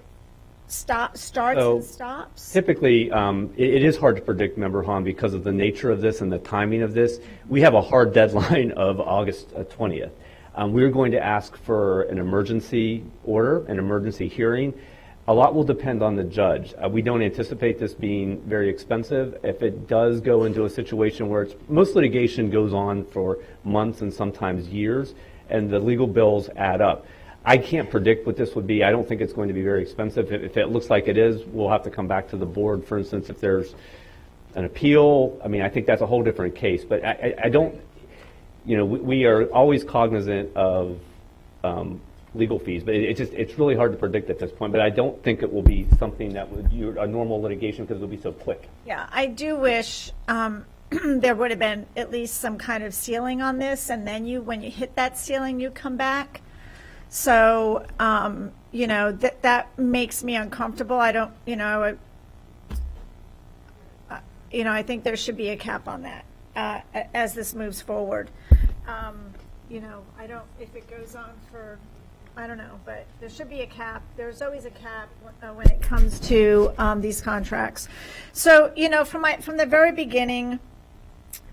starts and stops? Typically, it is hard to predict, Member Hahn, because of the nature of this and the timing of this. We have a hard deadline of August 20th. We're going to ask for an emergency order, an emergency hearing. A lot will depend on the judge. We don't anticipate this being very expensive. If it does go into a situation where most litigation goes on for months and sometimes years, and the legal bills add up. I can't predict what this would be. I don't think it's going to be very expensive. If it looks like it is, we'll have to come back to the board. For instance, if there's an appeal, I mean, I think that's a whole different case. But I don't, we are always cognizant of legal fees, but it's really hard to predict at this point. But I don't think it will be something that would be a normal litigation because it'll be so quick. Yeah, I do wish there would have been at least some kind of ceiling on this, and then when you hit that ceiling, you come back. So, that makes me uncomfortable. I don't, I think there should be a cap on that as this moves forward. I don't, if it goes on for, I don't know, but there should be a cap. There's always a cap when it comes to these contracts. So, from the very beginning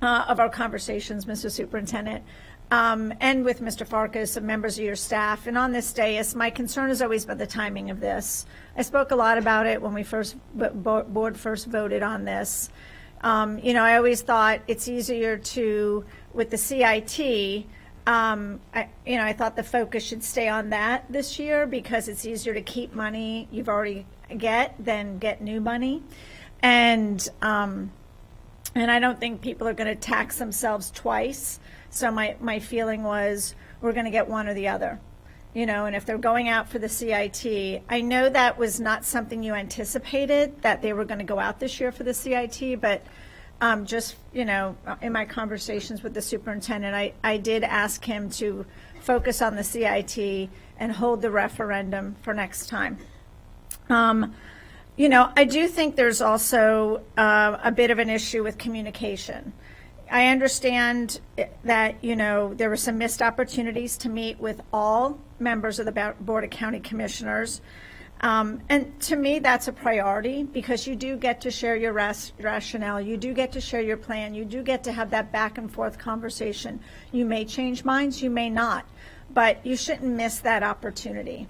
of our conversations, Mr. Superintendent, and with Mr. Farkas and members of your staff, and on this dais, my concern has always been the timing of this. I spoke a lot about it when we board first voted on this. I always thought it's easier with the CIT. I thought the focus should stay on that this year because it's easier to keep money you've already than get new money, and I don't think people are going to tax themselves twice. So my feeling was we're going to get one or the other, and if they're going out for the CIT, I know that was not something you anticipated that they were going to go out this year for the CIT, but just, in my conversations with the superintendent, I did ask him to focus on the CIT and hold the referendum for next time. I do think there's also a bit of an issue with communication. I understand that, there were some missed opportunities to meet with all members of the Board of County Commissioners. And to me, that's a priority because you do get to share your rationale. You do get to share your plan. You do get to have that back and forth conversation. You may change minds, you may not, but you shouldn't miss that opportunity.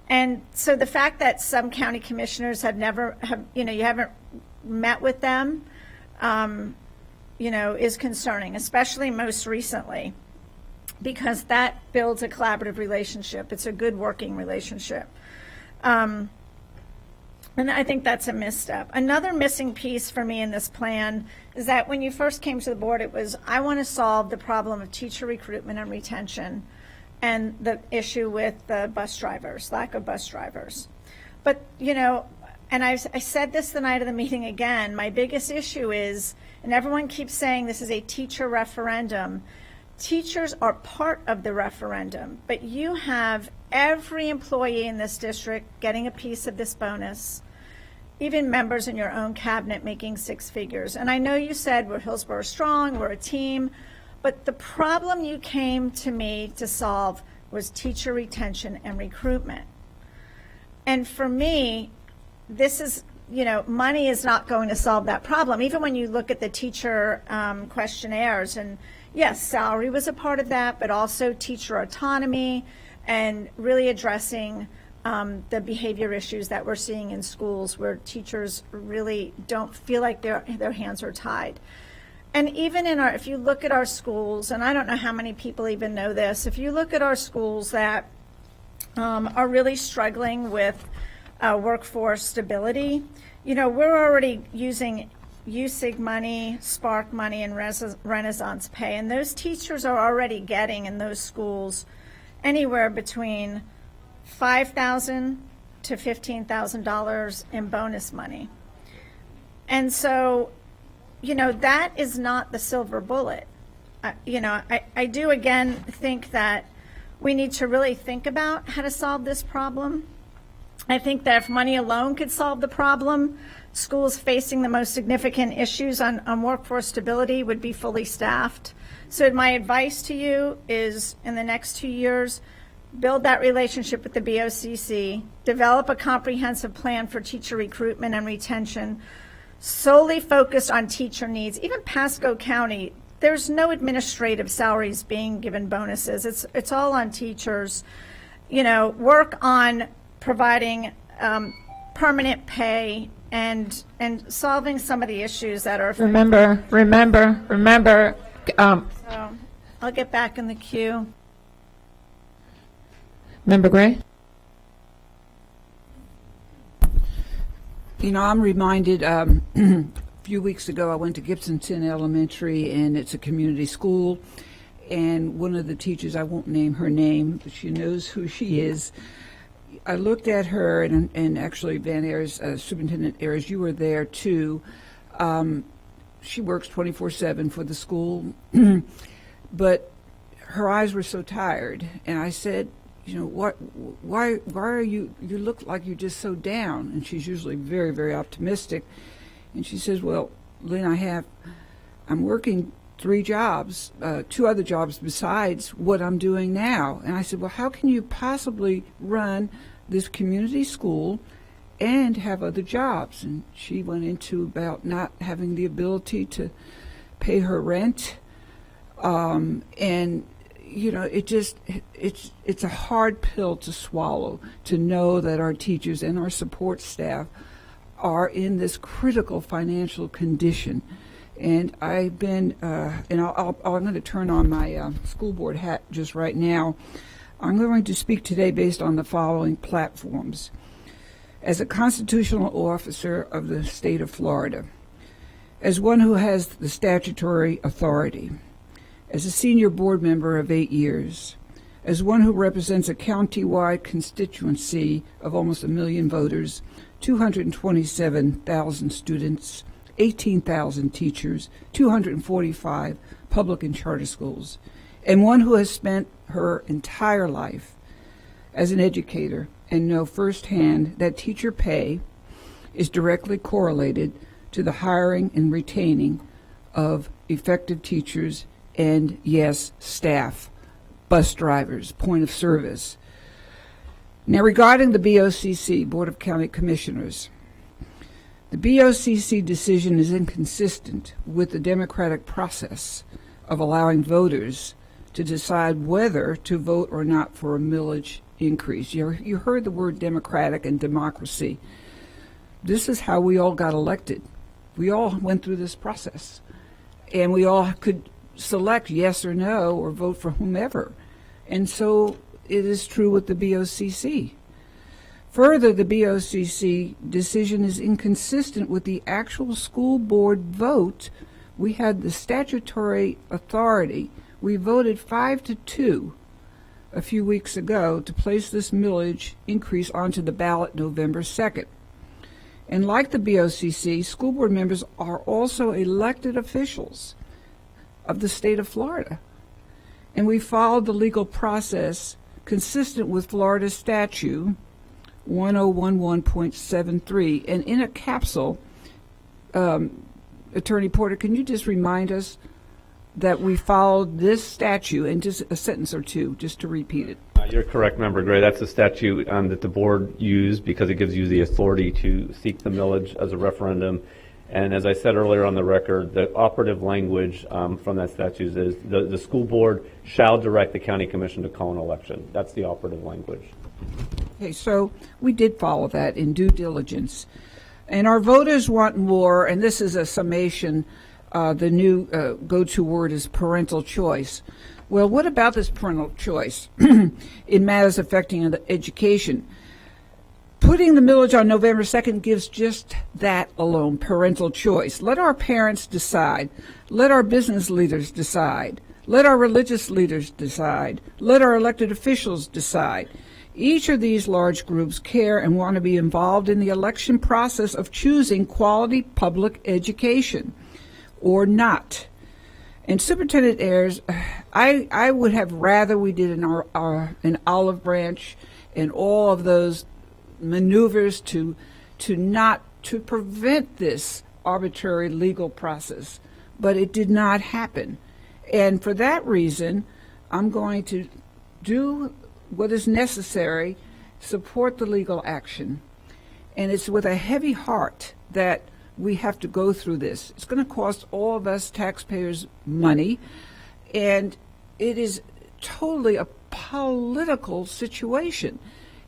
And so the fact that some county commissioners you haven't met with them, is concerning, especially most recently, because that builds a collaborative relationship. It's a good working relationship. And I think that's a misstep. Another missing piece for me in this plan is that when you first came to the board, it was, I want to solve the problem of teacher recruitment and retention and the issue with the bus drivers, lack of bus drivers. But, and I said this the night of the meeting again, my biggest issue is, and everyone keeps saying this is a teacher referendum, teachers are part of the referendum, but you have every employee in this district getting a piece of this bonus, even members in your own cabinet making six figures. And I know you said we're Hillsborough strong, we're a team, but the problem you came to me to solve was teacher retention and recruitment. And for me, this is, money is not going to solve that problem. Even when you look at the teacher questionnaires, and yes, salary was a part of that, but also teacher autonomy and really addressing the behavior issues that we're seeing in schools where teachers really don't feel like their hands are tied. And even if you look at our schools, and I don't know how many people even know this, if you look at our schools that are really struggling with workforce stability, we're already using USIG money, Spark money, and Renaissance Pay, and those teachers are already getting in those schools anywhere between $5,000 to $15,000 in bonus money. And so, that is not the silver bullet. I do again think that we need to really think about how to solve this problem. I think that if money alone could solve the problem, schools facing the most significant issues on workforce stability would be fully staffed. So my advice to you is, in the next 2 years, build that relationship with the BOCC, develop a comprehensive plan for teacher recruitment and retention, solely focused on teacher needs. Even Pasco County, there's no administrative salaries being given bonuses. It's all on teachers. Work on providing permanent pay and solving some of the issues that are. Remember. So I'll get back in the queue. Member Gray? I'm reminded, a few weeks ago I went to Gibsonton Elementary, and it's a community school, and one of the teachers, I won't name her name, but she knows who she is. I looked at her, and actually Van Ayers, Superintendent Ayers, you were there too. She works 24/7 for the school, but her eyes were so tired, and I said, you know, why are you look like you're just so down? And she's usually very, very optimistic. And she says, well, Lynn, I'm working 3 jobs, 2 other jobs besides what I'm doing now. And I said, well, how can you possibly run this community school and have other jobs? And she went into about not having the ability to pay her rent. And, you know, it's a hard pill to swallow, to know that our teachers and our support staff are in this critical financial condition. And I've been, and I'm going to turn on my school board hat just right now. I'm going to speak today based on the following platforms. As a constitutional officer of the state of Florida, as one who has the statutory authority, as a senior board member of 8 years, as one who represents a county-wide constituency of almost 1 million voters, 227,000 students, 18,000 teachers, 245 public and charter schools, and one who has spent her entire life as an educator and know firsthand that teacher pay is directly correlated to the hiring and retaining of effective teachers and, yes, staff, bus drivers, point of service. Now, regarding the BOCC, Board of County Commissioners, the BOCC decision is inconsistent with the democratic process of allowing voters to decide whether to vote or not for a millage increase. You heard the word democratic and democracy. This is how we all got elected. We all went through this process, and we all could select yes or no or vote for whomever. And so it is true with the BOCC. Further, the BOCC decision is inconsistent with the actual school board vote. We had the statutory authority. We voted 5-2 a few weeks ago to place this millage increase onto the ballot November 2nd. And like the BOCC, school board members are also elected officials of the state of Florida. And we followed the legal process consistent with Florida statute 1011.73. And in a capsule, Attorney Porter, can you just remind us that we followed this statute, and just a sentence or two, just to repeat it? You're correct, Member Gray. That's the statute that the board used because it gives you the authority to seek the millage as a referendum. And as I said earlier on the record, the operative language from that statute is the school board shall direct the county commission to call an election. That's the operative language. Okay, so we did follow that in due diligence. And our voters want more, and this is a summation. The new go-to word is parental choice. Well, what about this parental choice in matters affecting education? Putting the millage on November 2nd gives just that alone, parental choice. Let our parents decide. Let our business leaders decide. Let our religious leaders decide. Let our elected officials decide. Each of these large groups care and want to be involved in the election process of choosing quality public education or not. And Superintendent Ayers, I would have rather we did an olive branch and all of those maneuvers to prevent this arbitrary legal process, but it did not happen. And for that reason, I'm going to do what is necessary, support the legal action. And it's with a heavy heart that we have to go through this. It's going to cost all of us taxpayers money, and it is totally a political situation.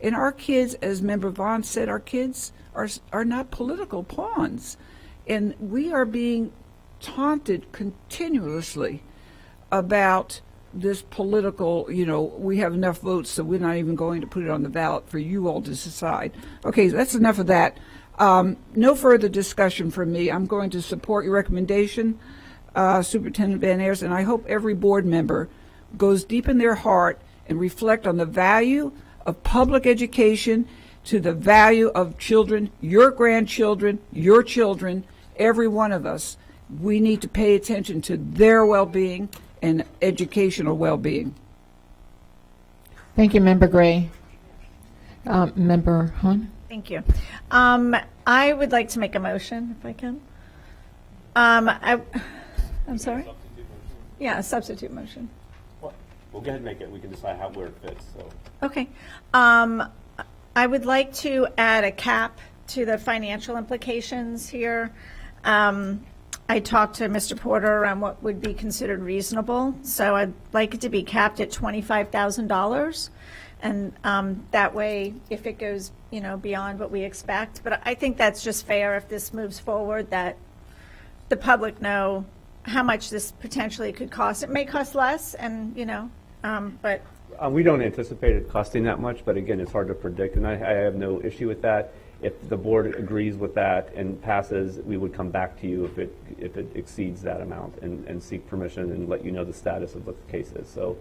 And our kids, as Member Vaughn said, our kids are not political pawns. And we are being taunted continuously about this political, we have enough votes, so we're not even going to put it on the ballot for you all to decide. Okay, that's enough of that. No further discussion from me. I'm going to support your recommendation, Superintendent Van Ayers, and I hope every board member goes deep in their heart and reflect on the value of public education to the value of children, your grandchildren, your children, every one of us. We need to pay attention to their well-being and educational well-being. Thank you, Member Gray. Member Hahn? Thank you. I would like to make a motion, if I can. I'm sorry? Yeah, a substitute motion. Well, go ahead and make it. We can decide where it fits. So. Okay. I would like to add a cap to the financial implications here. I talked to Mr. Porter on what would be considered reasonable, so I'd like it to be capped at $25,000, and that way, if it goes, beyond what we expect, but I think that's just fair if this moves forward, that the public know how much this potentially could cost. It may cost less, and but. We don't anticipate it costing that much, but again, it's hard to predict, and I have no issue with that. If the board agrees with that and passes, we would come back to you if it exceeds that amount and seek permission and let you know the status of what the case is. So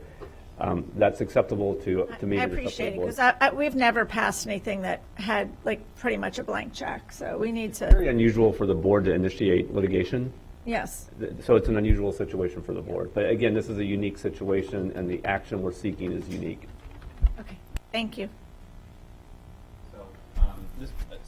that's acceptable to me. I appreciate it because we've never passed anything that had pretty much a blank check. So we need to. Very unusual for the board to initiate litigation. Yes. So it's an unusual situation for the board. But again, this is a unique situation, and the action we're seeking is unique. Okay. Thank you.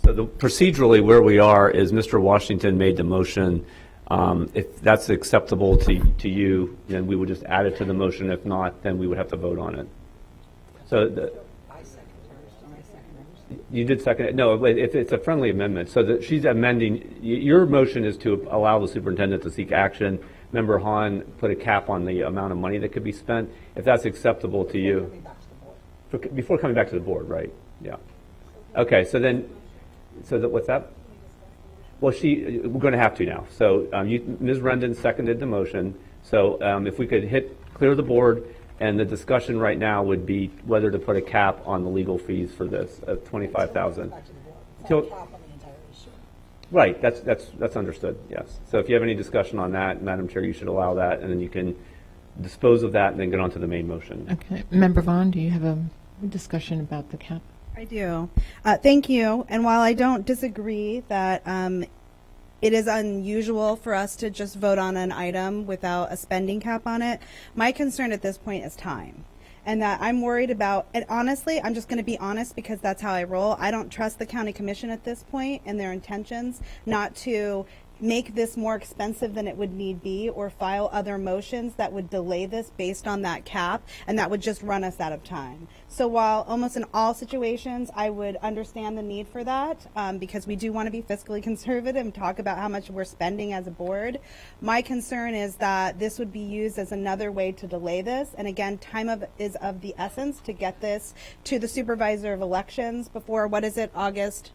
So procedurally, where we are is Mr. Washington made the motion. If that's acceptable to you, then we would just add it to the motion. If not, then we would have to vote on it. So you did second it? No, if it's a friendly amendment. So she's amending. Your motion is to allow the superintendent to seek action. Member Hahn put a cap on the amount of money that could be spent. If that's acceptable to you. Before coming back to the board, right? Yeah. Okay, so what's that? Well, we're going to have to now. So Ms. Rendon seconded the motion. So if we could clear the board, and the discussion right now would be whether to put a cap on the legal fees for this of $25,000. Right, that's understood. Yes. So if you have any discussion on that, Madam Chair, you should allow that, and then you can dispose of that and then get on to the main motion. Okay, Member Vaughn, do you have a discussion about the cap? I do. Thank you. And while I don't disagree that it is unusual for us to just vote on an item without a spending cap on it, my concern at this point is time. And that I'm worried about, and honestly, I'm just going to be honest because that's how I roll. I don't trust the county commission at this point and their intentions not to make this more expensive than it would need be or file other motions that would delay this based on that cap, and that would just run us out of time. So while almost in all situations I would understand the need for that because we do want to be fiscally conservative and talk about how much we're spending as a board, my concern is that this would be used as another way to delay this. And again, time is of the essence to get this to the supervisor of elections before, August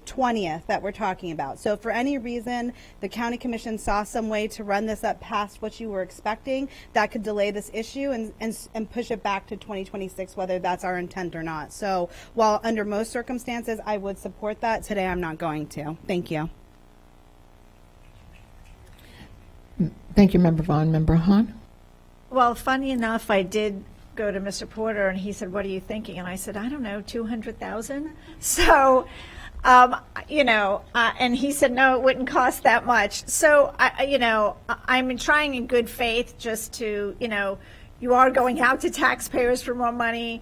20th that we're talking about. So if for any reason the county commission saw some way to run this up past what you were expecting, that could delay this issue and push it back to 2026, whether that's our intent or not. So while under most circumstances I would support that, today I'm not going to. Thank you. Thank you, Member Vaughn. Member Hahn? Well, funny enough, I did go to Mr. Porter and he said, "What are you thinking?" And I said, "I don't know, 200,000." So and he said, no, it wouldn't cost that much. So, I'm trying in good faith just to, you are going out to taxpayers for more money.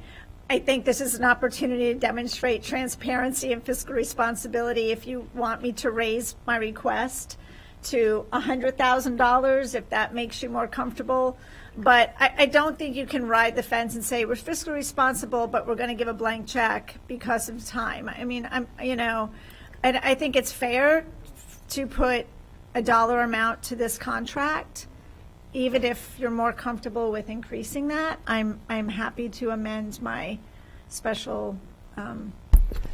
I think this is an opportunity to demonstrate transparency and fiscal responsibility. If you want me to raise my request to $100,000, if that makes you more comfortable. But I don't think you can ride the fence and say we're fiscally responsible, but we're going to give a blank check because of time. I mean, I think it's fair to put a dollar amount to this contract, even if you're more comfortable with increasing that. I'm happy to amend my special.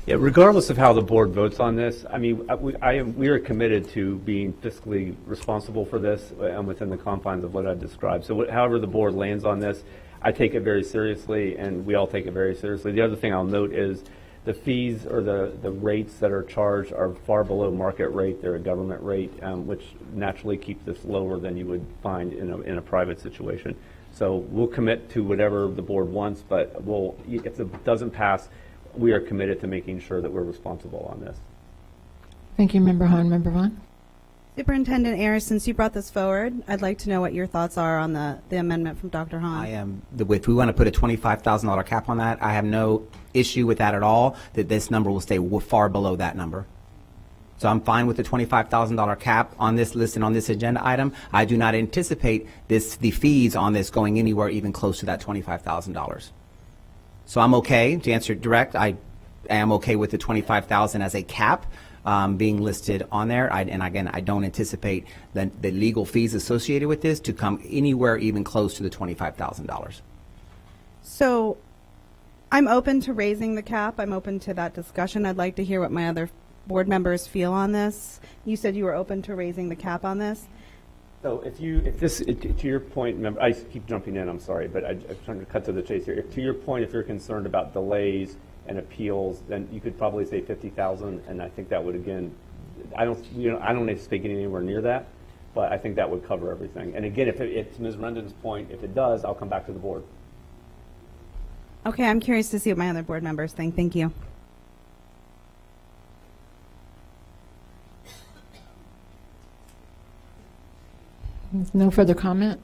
Yeah, regardless of how the board votes on this, I mean, we are committed to being fiscally responsible for this and within the confines of what I've described. So however the board lands on this, I take it very seriously, and we all take it very seriously. The other thing I'll note is the fees or the rates that are charged are far below market rate. They're a government rate, which naturally keeps this lower than you would find in a private situation. So we'll commit to whatever the board wants, but if it doesn't pass, we are committed to making sure that we're responsible on this. Thank you, Member Hahn. Member Vaughn? Superintendent Ayers, since you brought this forward, I'd like to know what your thoughts are on the amendment from Dr. Hahn. If we want to put a $25,000 cap on that, I have no issue with that at all, that this number will stay far below that number. So I'm fine with the $25,000 cap on this listed on this agenda item. I do not anticipate the fees on this going anywhere even close to that $25,000. So I'm okay, to answer it direct, I am okay with the $25,000 as a cap being listed on there. And again, I don't anticipate the legal fees associated with this to come anywhere even close to the $25,000. So I'm open to raising the cap. I'm open to that discussion. I'd like to hear what my other board members feel on this. You said you were open to raising the cap on this. So to your point, I keep jumping in, I'm sorry, but I'm trying to cut to the chase here. To your point, if you're concerned about delays and appeals, then you could probably say 50,000, and I think that would, again, I don't anticipate getting anywhere near that, but I think that would cover everything. And again, if to Ms. Rendon's point, if it does, I'll come back to the board. Okay, I'm curious to see what my other board members think. Thank you. No further comment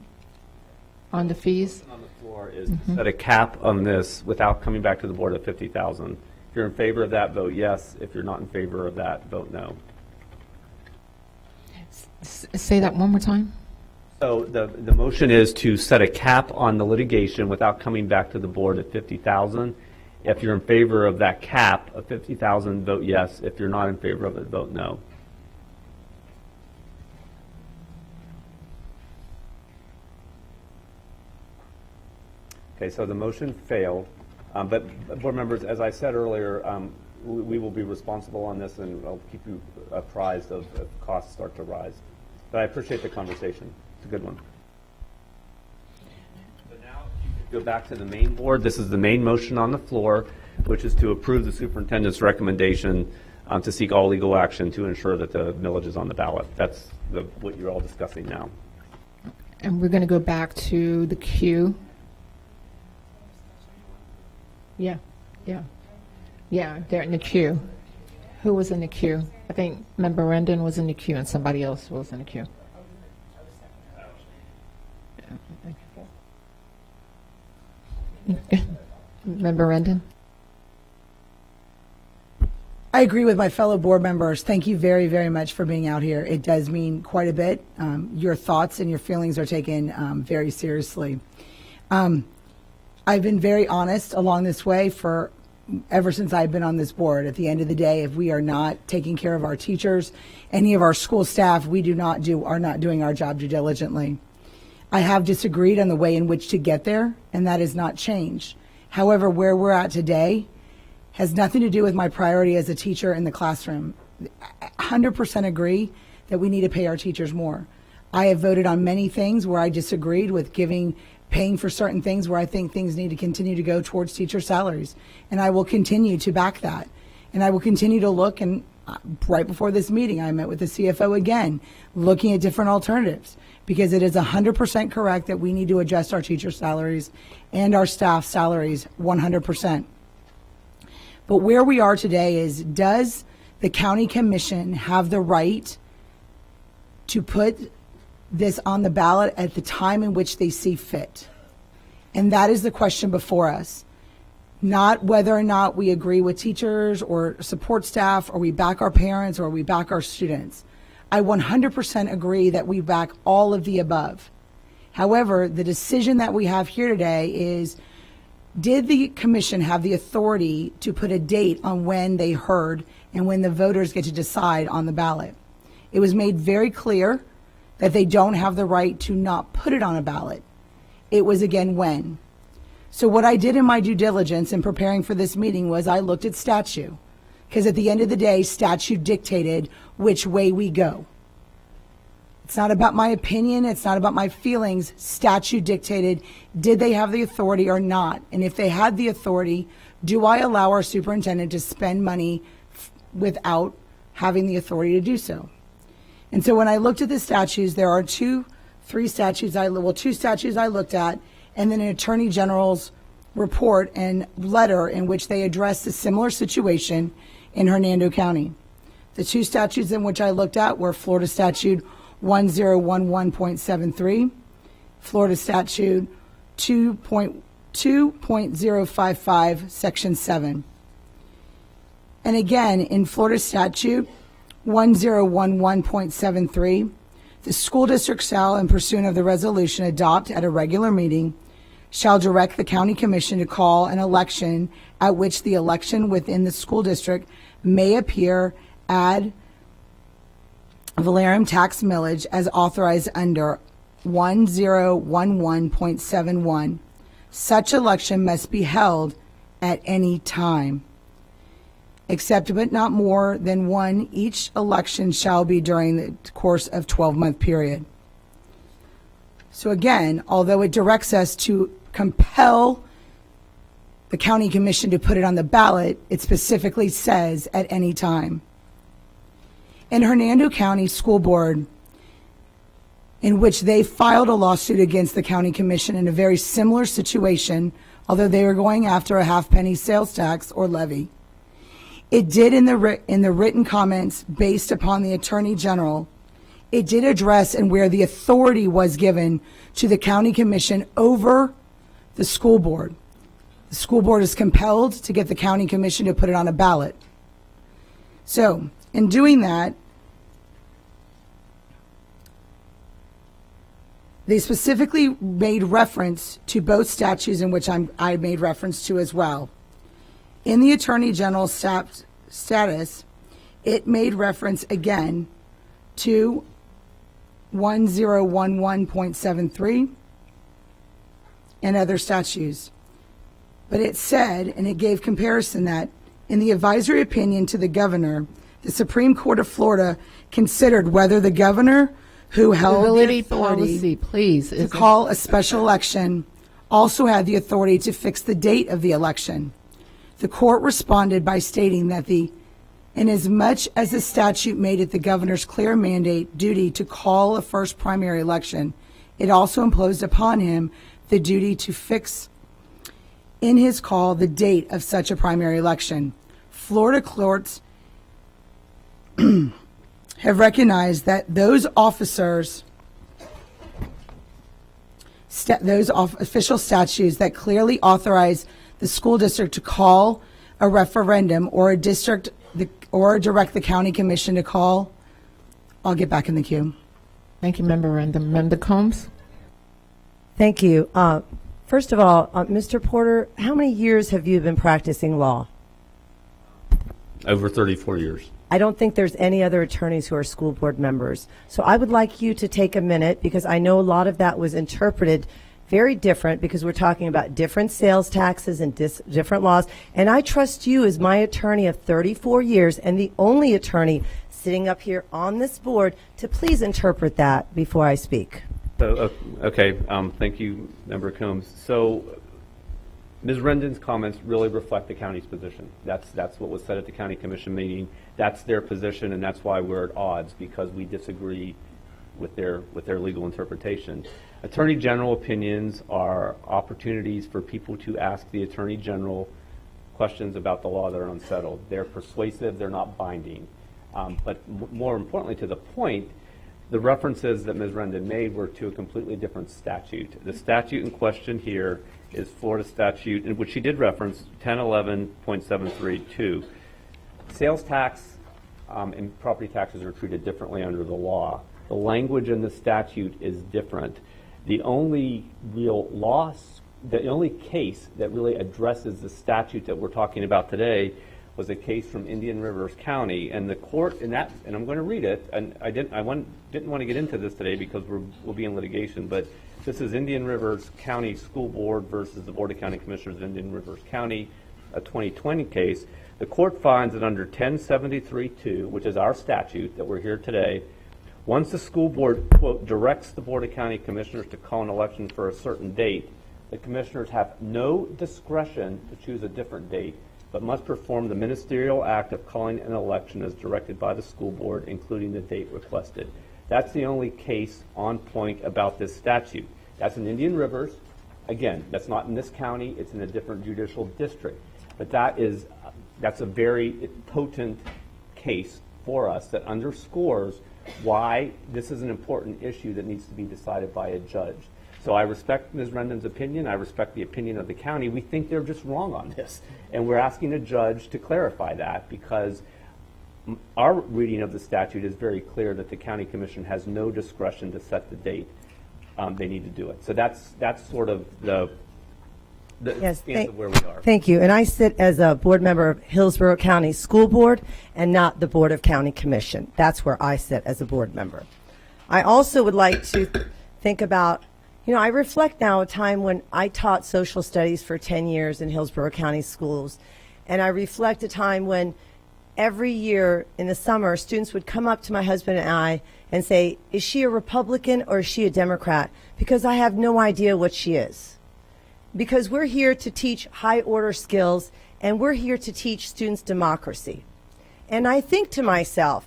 on the fees? On the floor is to set a cap on this without coming back to the board of 50,000. If you're in favor of that, vote yes. If you're not in favor of that, vote no. Say that one more time. So the motion is to set a cap on the litigation without coming back to the board at 50,000. If you're in favor of that cap of 50,000, vote yes. If you're not in favor of it, vote no. Okay, so the motion failed, but board members, as I said earlier, we will be responsible on this, and I'll keep you apprised of if costs start to rise. But I appreciate the conversation. It's a good one. So now, if you could go back to the main board. This is the main motion on the floor, which is to approve the superintendent's recommendation to seek all legal action to ensure that the millage is on the ballot. That's what you're all discussing now. And we're going to go back to the queue. Yeah, they're in the queue. Who was in the queue? I think Member Rendon was in the queue and somebody else was in the queue. Member Rendon? I agree with my fellow board members. Thank you very, very much for being out here. It does mean quite a bit. Your thoughts and your feelings are taken very seriously. I've been very honest along this way ever since I've been on this board. At the end of the day, if we are not taking care of our teachers, any of our school staff, we are not doing our job diligently. I have disagreed on the way in which to get there, and that has not changed. However, where we're at today has nothing to do with my priority as a teacher in the classroom. 100% agree that we need to pay our teachers more. I have voted on many things where I disagreed with paying for certain things where I think things need to continue to go towards teacher salaries. And I will continue to back that. And I will continue to look, and right before this meeting, I met with the CFO again, looking at different alternatives, because it is 100% correct that we need to adjust our teacher salaries and our staff salaries 100%. But where we are today is, does the county commission have the right to put this on the ballot at the time in which they see fit? And that is the question before us. Not whether or not we agree with teachers or support staff, or we back our parents, or we back our students. I 100% agree that we back all of the above. However, the decision that we have here today is, did the commission have the authority to put a date on when they heard and when the voters get to decide on the ballot? It was made very clear that they don't have the right to not put it on a ballot. It was, again, when. So what I did in my due diligence in preparing for this meeting was I looked at statute, because at the end of the day, statute dictated which way we go. It's not about my opinion. It's not about my feelings. Statute dictated, did they have the authority or not? And if they had the authority, do I allow our superintendent to spend money without having the authority to do so? And so when I looked at the statutes, there are two statutes I looked at, and then an Attorney General's report and letter in which they addressed a similar situation in Hernando County. The two statutes in which I looked at were Florida Statute 1011.73, Florida Statute 2.055, Section 7. And again, in Florida Statute 1011.73, the school district shall, in pursuant of the resolution, adopt at a regular meeting, shall direct the county commission to call an election at which the election within the school district may appear ad valorem tax millage as authorized under 1011.71. Such election must be held at any time, except but not more than one. Each election shall be during the course of 12-month period. So again, although it directs us to compel the county commission to put it on the ballot, it specifically says at any time. In Hernando County School Board, in which they filed a lawsuit against the county commission in a very similar situation, although they were going after a half-penny sales tax or levy, it did in the written comments based upon the Attorney General, it did address and where the authority was given to the county commission over the school board. The school board is compelled to get the county commission to put it on a ballot. So, in doing that, they specifically made reference to both statutes in which I made reference to as well. In the Attorney General's status, it made reference again to 1011.73 and other statutes. But it said, and it gave comparison, that in the advisory opinion to the governor, the Supreme Court of Florida considered whether the governor who held the authority to call a special election also had the authority to fix the date of the election. The court responded by stating that inasmuch as the statute made it the governor's clear mandate duty to call a first primary election, it also imposed upon him the duty to fix in his call the date of such a primary election. Florida courts have recognized that those officers, those official statutes that clearly authorize the school district to call a referendum or direct the county commission to call. I'll get back in the queue. Thank you, Member Rendon. Member Combs? Thank you. First of all, Mr. Porter, how many years have you been practicing law? Over 34 years. I don't think there's any other attorneys who are school board members. So I would like you to take a minute, because I know a lot of that was interpreted very different, because we're talking about different sales taxes and different laws. And I trust you as my attorney of 34 years and the only attorney sitting up here on this board to please interpret that before I speak. So, okay, thank you, Member Combs. So, Ms. Rendon's comments really reflect the county's position. That's what was said at the county commission meeting. That's their position, and that's why we're at odds, because we disagree with their legal interpretation. Attorney General opinions are opportunities for people to ask the Attorney General questions about the law that are unsettled. They're persuasive, they're not binding. But more importantly to the point, the references that Ms. Rendon made were to a completely different statute. The statute in question here is Florida statute, in which she did reference 1011.732. Sales tax and property taxes are treated differently under the law. The language in the statute is different. The only real loss, the only case that really addresses the statute that we're talking about today was a case from Indian Rivers County, and the court in that, and I'm going to read it, and I didn't want to get into this today because we'll be in litigation, but this is Indian Rivers County School Board versus the Board of County Commissioners of Indian Rivers County, a 2020 case. The court finds that under 1073-2, which is our statute that we're here today, once the school board, quote, directs the Board of County Commissioners to call an election for a certain date, the commissioners have no discretion to choose a different date, but must perform the ministerial act of calling an election as directed by the school board, including the date requested. That's the only case on point about this statute. That's in Indian Rivers. Again, that's not in this county, it's in a different judicial district. But that's a very potent case for us that underscores why this is an important issue that needs to be decided by a judge. So I respect Ms. Rendon's opinion. I respect the opinion of the county. We think they're just wrong on this. And we're asking a judge to clarify that because our reading of the statute is very clear that the county commission has no discretion to set the date they need to do it. So that's sort of the stance of where we are. Thank you. And I sit as a board member of Hillsborough County School Board and not the Board of County Commission. That's where I sit as a board member. I also would like to think about, I reflect now a time when I taught social studies for 10 years in Hillsborough County schools, and I reflect a time when every year in the summer, students would come up to my husband and I and say, is she a Republican or is she a Democrat? Because I have no idea what she is. Because we're here to teach high order skills and we're here to teach students democracy. And I think to myself,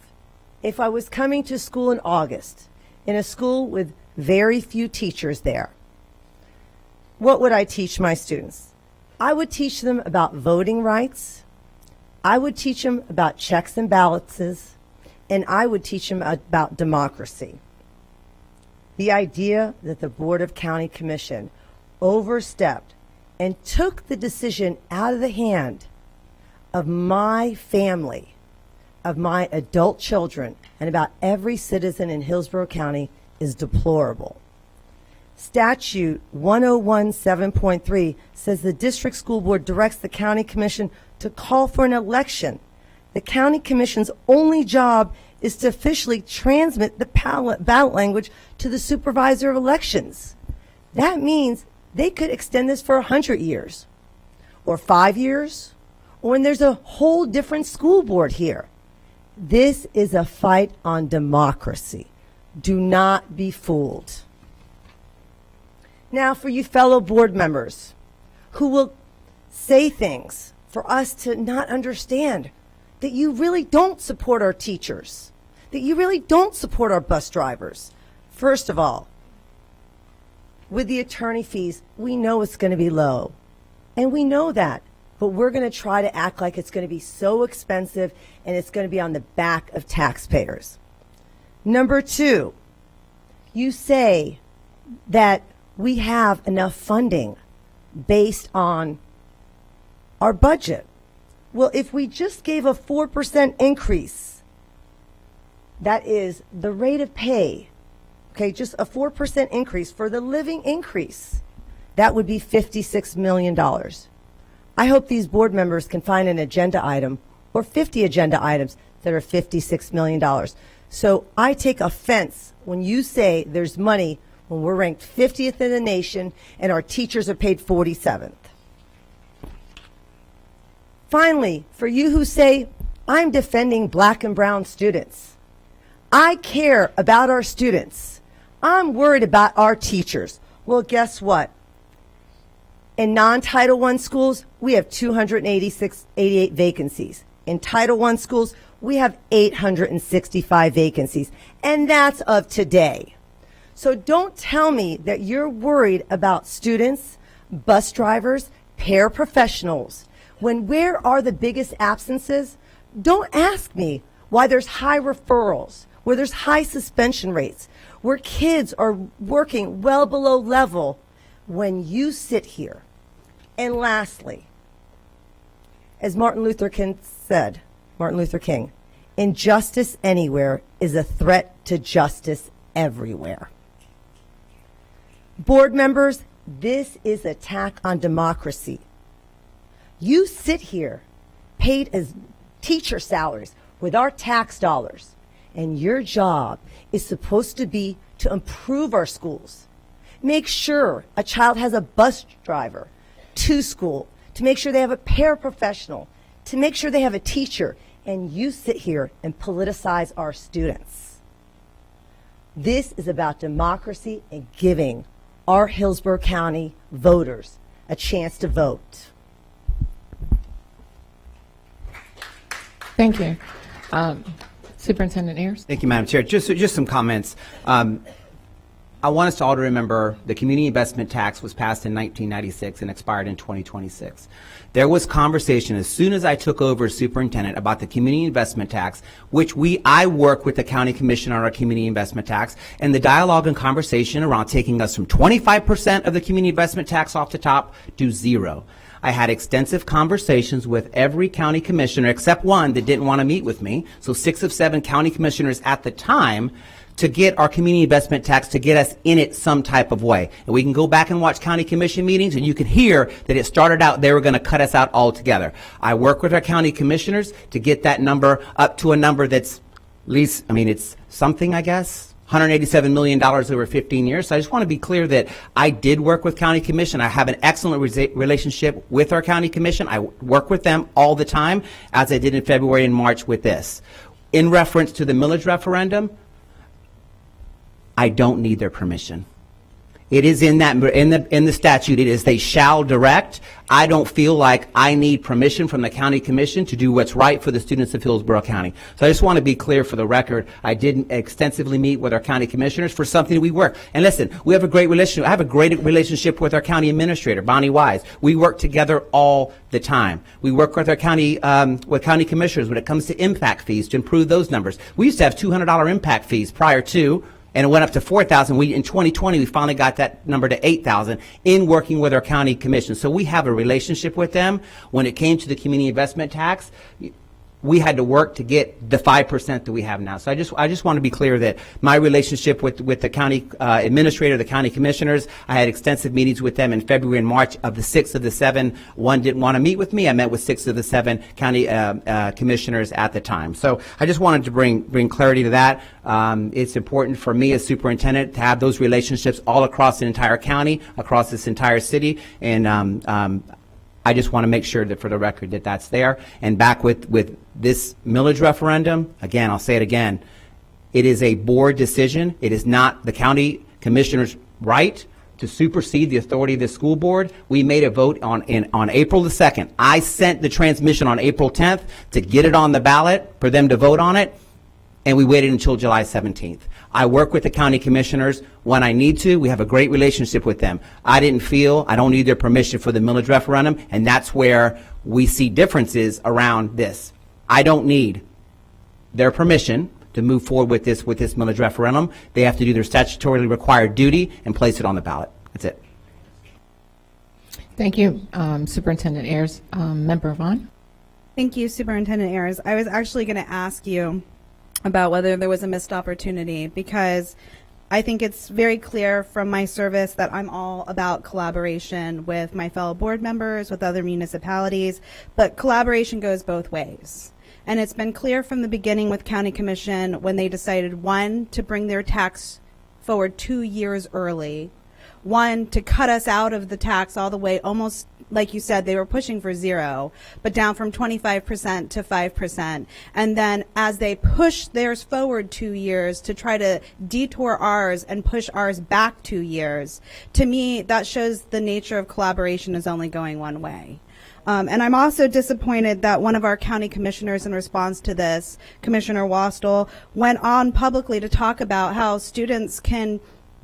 if I was coming to school in August, in a school with very few teachers there, what would I teach my students? I would teach them about voting rights. I would teach them about checks and balances, and I would teach them about democracy. The idea that the Board of County Commission overstepped and took the decision out of the hand of my family, of my adult children, and about every citizen in Hillsborough County is deplorable. Statute 1017.3 says the district school board directs the county commission to call for an election. The county commission's only job is to officially transmit the ballot language to the supervisor of elections. That means they could extend this for 100 years, or 5 years, or when there's a whole different school board here. This is a fight on democracy. Do not be fooled. Now, for you fellow board members who will say things for us to not understand, that you really don't support our teachers, that you really don't support our bus drivers. First of all, with the attorney fees, we know it's going to be low. And we know that. But we're going to try to act like it's going to be so expensive and it's going to be on the back of taxpayers. Number two, you say that we have enough funding based on our budget. Well, if we just gave a 4% increase, that is the rate of pay, okay, just a 4% increase for the living increase, that would be $56 million. I hope these board members can find an agenda item or 50 agenda items that are $56 million. So I take offense when you say there's money when we're ranked 50th in the nation and our teachers are paid 47th. Finally, for you who say, I'm defending black and brown students, I care about our students. I'm worried about our teachers. Well, guess what? In non-Title I schools, we have 288 vacancies. In Title I schools, we have 865 vacancies. And that's of today. So don't tell me that you're worried about students, bus drivers, paraprofessionals. When where are the biggest absences? Don't ask me why there's high referrals, where there's high suspension rates, where kids are working well below level when you sit here. And lastly, as Martin Luther King said, injustice anywhere is a threat to justice everywhere. Board members, this is an attack on democracy. You sit here, paid as teacher salaries with our tax dollars, and your job is supposed to be to improve our schools. Make sure a child has a bus driver to school, to make sure they have a paraprofessional, to make sure they have a teacher, and you sit here and politicize our students. This is about democracy and giving our Hillsborough County voters a chance to vote. Thank you. Superintendent Ayers? Thank you, Madam Chair. Just some comments. I want us all to remember the community investment tax was passed in 1996 and expired in 2026. There was conversation as soon as I took over as superintendent about the community investment tax, which I work with the county commission on our community investment tax, and the dialogue and conversation around taking us from 25% of the community investment tax off the top to 0. I had extensive conversations with every county commissioner except one that didn't want to meet with me. So 6 of 7 county commissioners at the time to get our community investment tax to get us in it some type of way. And we can go back and watch county commission meetings and you can hear that it started out they were going to cut us out altogether. I work with our county commissioners to get that number up to a number that's least, it's something, I guess, $187 million over 15 years. So I just want to be clear that I did work with county commission. I have an excellent relationship with our county commission. I work with them all the time, as I did in February and March with this. In reference to the millage referendum, I don't need their permission. It is in the statute. It is they shall direct. I don't feel like I need permission from the county commission to do what's right for the students of Hillsborough County. So I just want to be clear for the record. I didn't extensively meet with our county commissioners for something we work. And listen, we have a great relationship. I have a great relationship with our county administrator, Bonnie Wise. We work together all the time. We work with our county commissioners when it comes to impact fees to improve those numbers. We used to have $200 impact fees prior to, and it went up to $4,000. In 2020, we finally got that number to $8,000 in working with our county commission. So we have a relationship with them. When it came to the community investment tax, we had to work to get the 5% that we have now. So I just want to be clear that my relationship with the county administrator, the county commissioners, I had extensive meetings with them in February and March. Of the 6 of the 7, one didn't want to meet with me. I met with 6 of the 7 county commissioners at the time. So I just wanted to bring clarity to that. It's important for me as superintendent to have those relationships all across the entire county, across this entire city, and I just want to make sure that for the record that that's there. And back with this millage referendum, again, I'll say it again, it is a board decision. It is not the county commissioner's right to supersede the authority of the school board. We made a vote on April the 2nd. I sent the transmission on April 10th to get it on the ballot for them to vote on it, and we waited until July 17th. I work with the county commissioners when I need to. We have a great relationship with them. I don't need their permission for the millage referendum, and that's where we see differences around this. I don't need their permission to move forward with this millage referendum. They have to do their statutorily required duty and place it on the ballot. That's it. Thank you, Superintendent Ayers. Member Vaughn. Thank you, Superintendent Ayers. I was actually going to ask you about whether there was a missed opportunity, because I think it's very clear from my service that I'm all about collaboration with my fellow board members, with other municipalities, but collaboration goes both ways. And it's been clear from the beginning with County Commission when they decided, 1, to bring their tax forward 2 years early, 1, to cut us out of the tax all the way, almost like you said, they were pushing for 0, but down from 25% to 5%. And then as they push theirs forward 2 years to try to detour ours and push ours back 2 years, to me, that shows the nature of collaboration is only going one way. And I'm also disappointed that one of our county commissioners, in response to this, Commissioner Wastel, went on publicly to talk about how students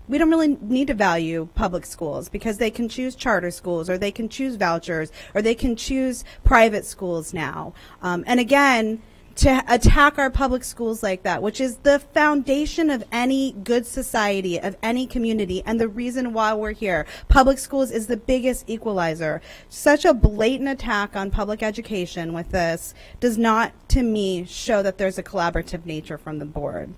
we don't really need to value public schools because they can choose charter schools, or they can choose vouchers, or they can choose private schools now. And again, to attack our public schools like that, which is the foundation of any good society, of any community, and the reason why we're here. Public schools is the biggest equalizer. Such a blatant attack on public education with this does not, to me, show that there's a collaborative nature from the board.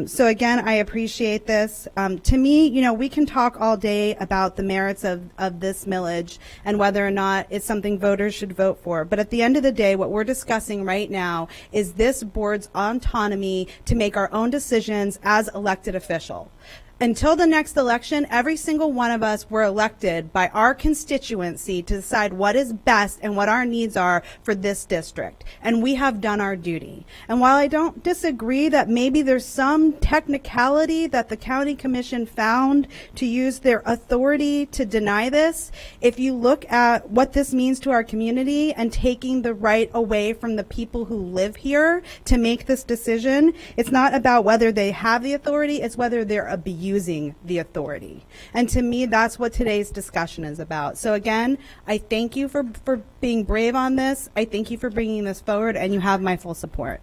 So again, I appreciate this. To me, we can talk all day about the merits of this millage and whether or not it's something voters should vote for. But at the end of the day, what we're discussing right now is this board's autonomy to make our own decisions as elected official. Until the next election, every single one of us were elected by our constituency to decide what is best and what our needs are for this district. And we have done our duty. And while I don't disagree that maybe there's some technicality that the county commission found to use their authority to deny this, if you look at what this means to our community and taking the right away from the people who live here to make this decision, it's not about whether they have the authority, it's whether they're abusing abusing the authority. And to me, that's what today's discussion is about. So again, I thank you for being brave on this. I thank you for bringing this forward, and you have my full support.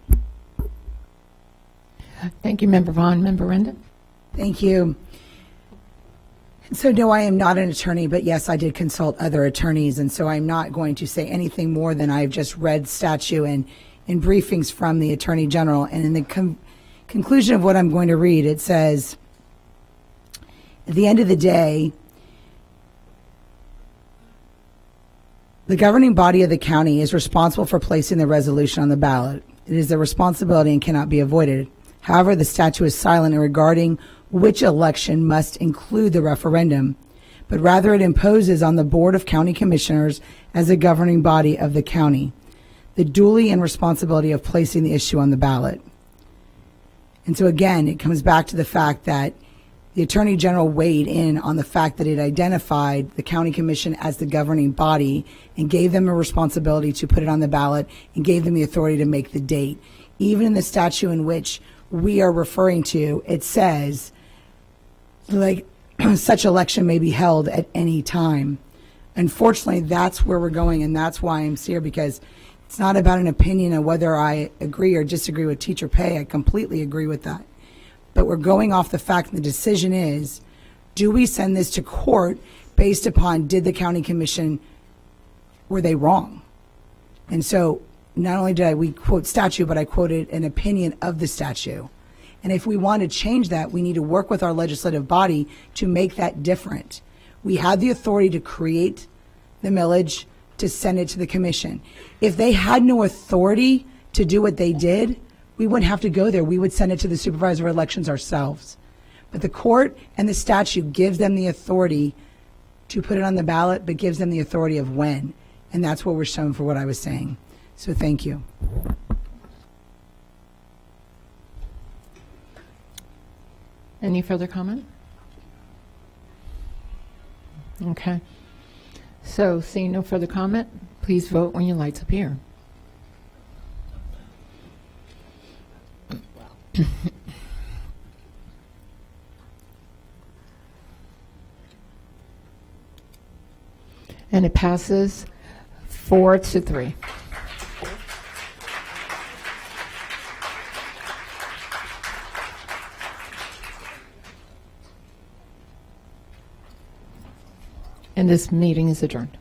Thank you, Member Vaughn. Member Renda? Thank you. So no, I am not an attorney, but yes, I did consult other attorneys, and so I'm not going to say anything more than I've just read statute and in briefings from the Attorney General. And in the conclusion of what I'm going to read, it says, at the end of the day, the governing body of the county is responsible for placing the resolution on the ballot. It is their responsibility and cannot be avoided. However, the statute is silent regarding which election must include the referendum, but rather it imposes on the Board of County Commissioners as a governing body of the county the duty and responsibility of placing the issue on the ballot. And so again, it comes back to the fact that the Attorney General weighed in on the fact that it identified the County Commission as the governing body and gave them a responsibility to put it on the ballot and gave them the authority to make the date. Even in the statute in which we are referring to, it says, like, such election may be held at any time. Unfortunately, that's where we're going, and that's why I'm here, because it's not about an opinion of whether I agree or disagree with teacher pay. I completely agree with that. But we're going off the fact that the decision is, do we send this to court based upon did the county commission, were they wrong? And so not only did we quote statute, but I quoted an opinion of the statute. And if we want to change that, we need to work with our legislative body to make that different. We had the authority to create the millage, to send it to the commission. If they had no authority to do what they did, we wouldn't have to go there. We would send it to the supervisor of elections ourselves. But the court and the statute gives them the authority to put it on the ballot, but gives them the authority of when. And that's what we're showing for what I was saying. So thank you. Any further comment? Okay. So, seeing no further comment, please vote when your lights appear. And it passes 4-3. And this meeting is adjourned.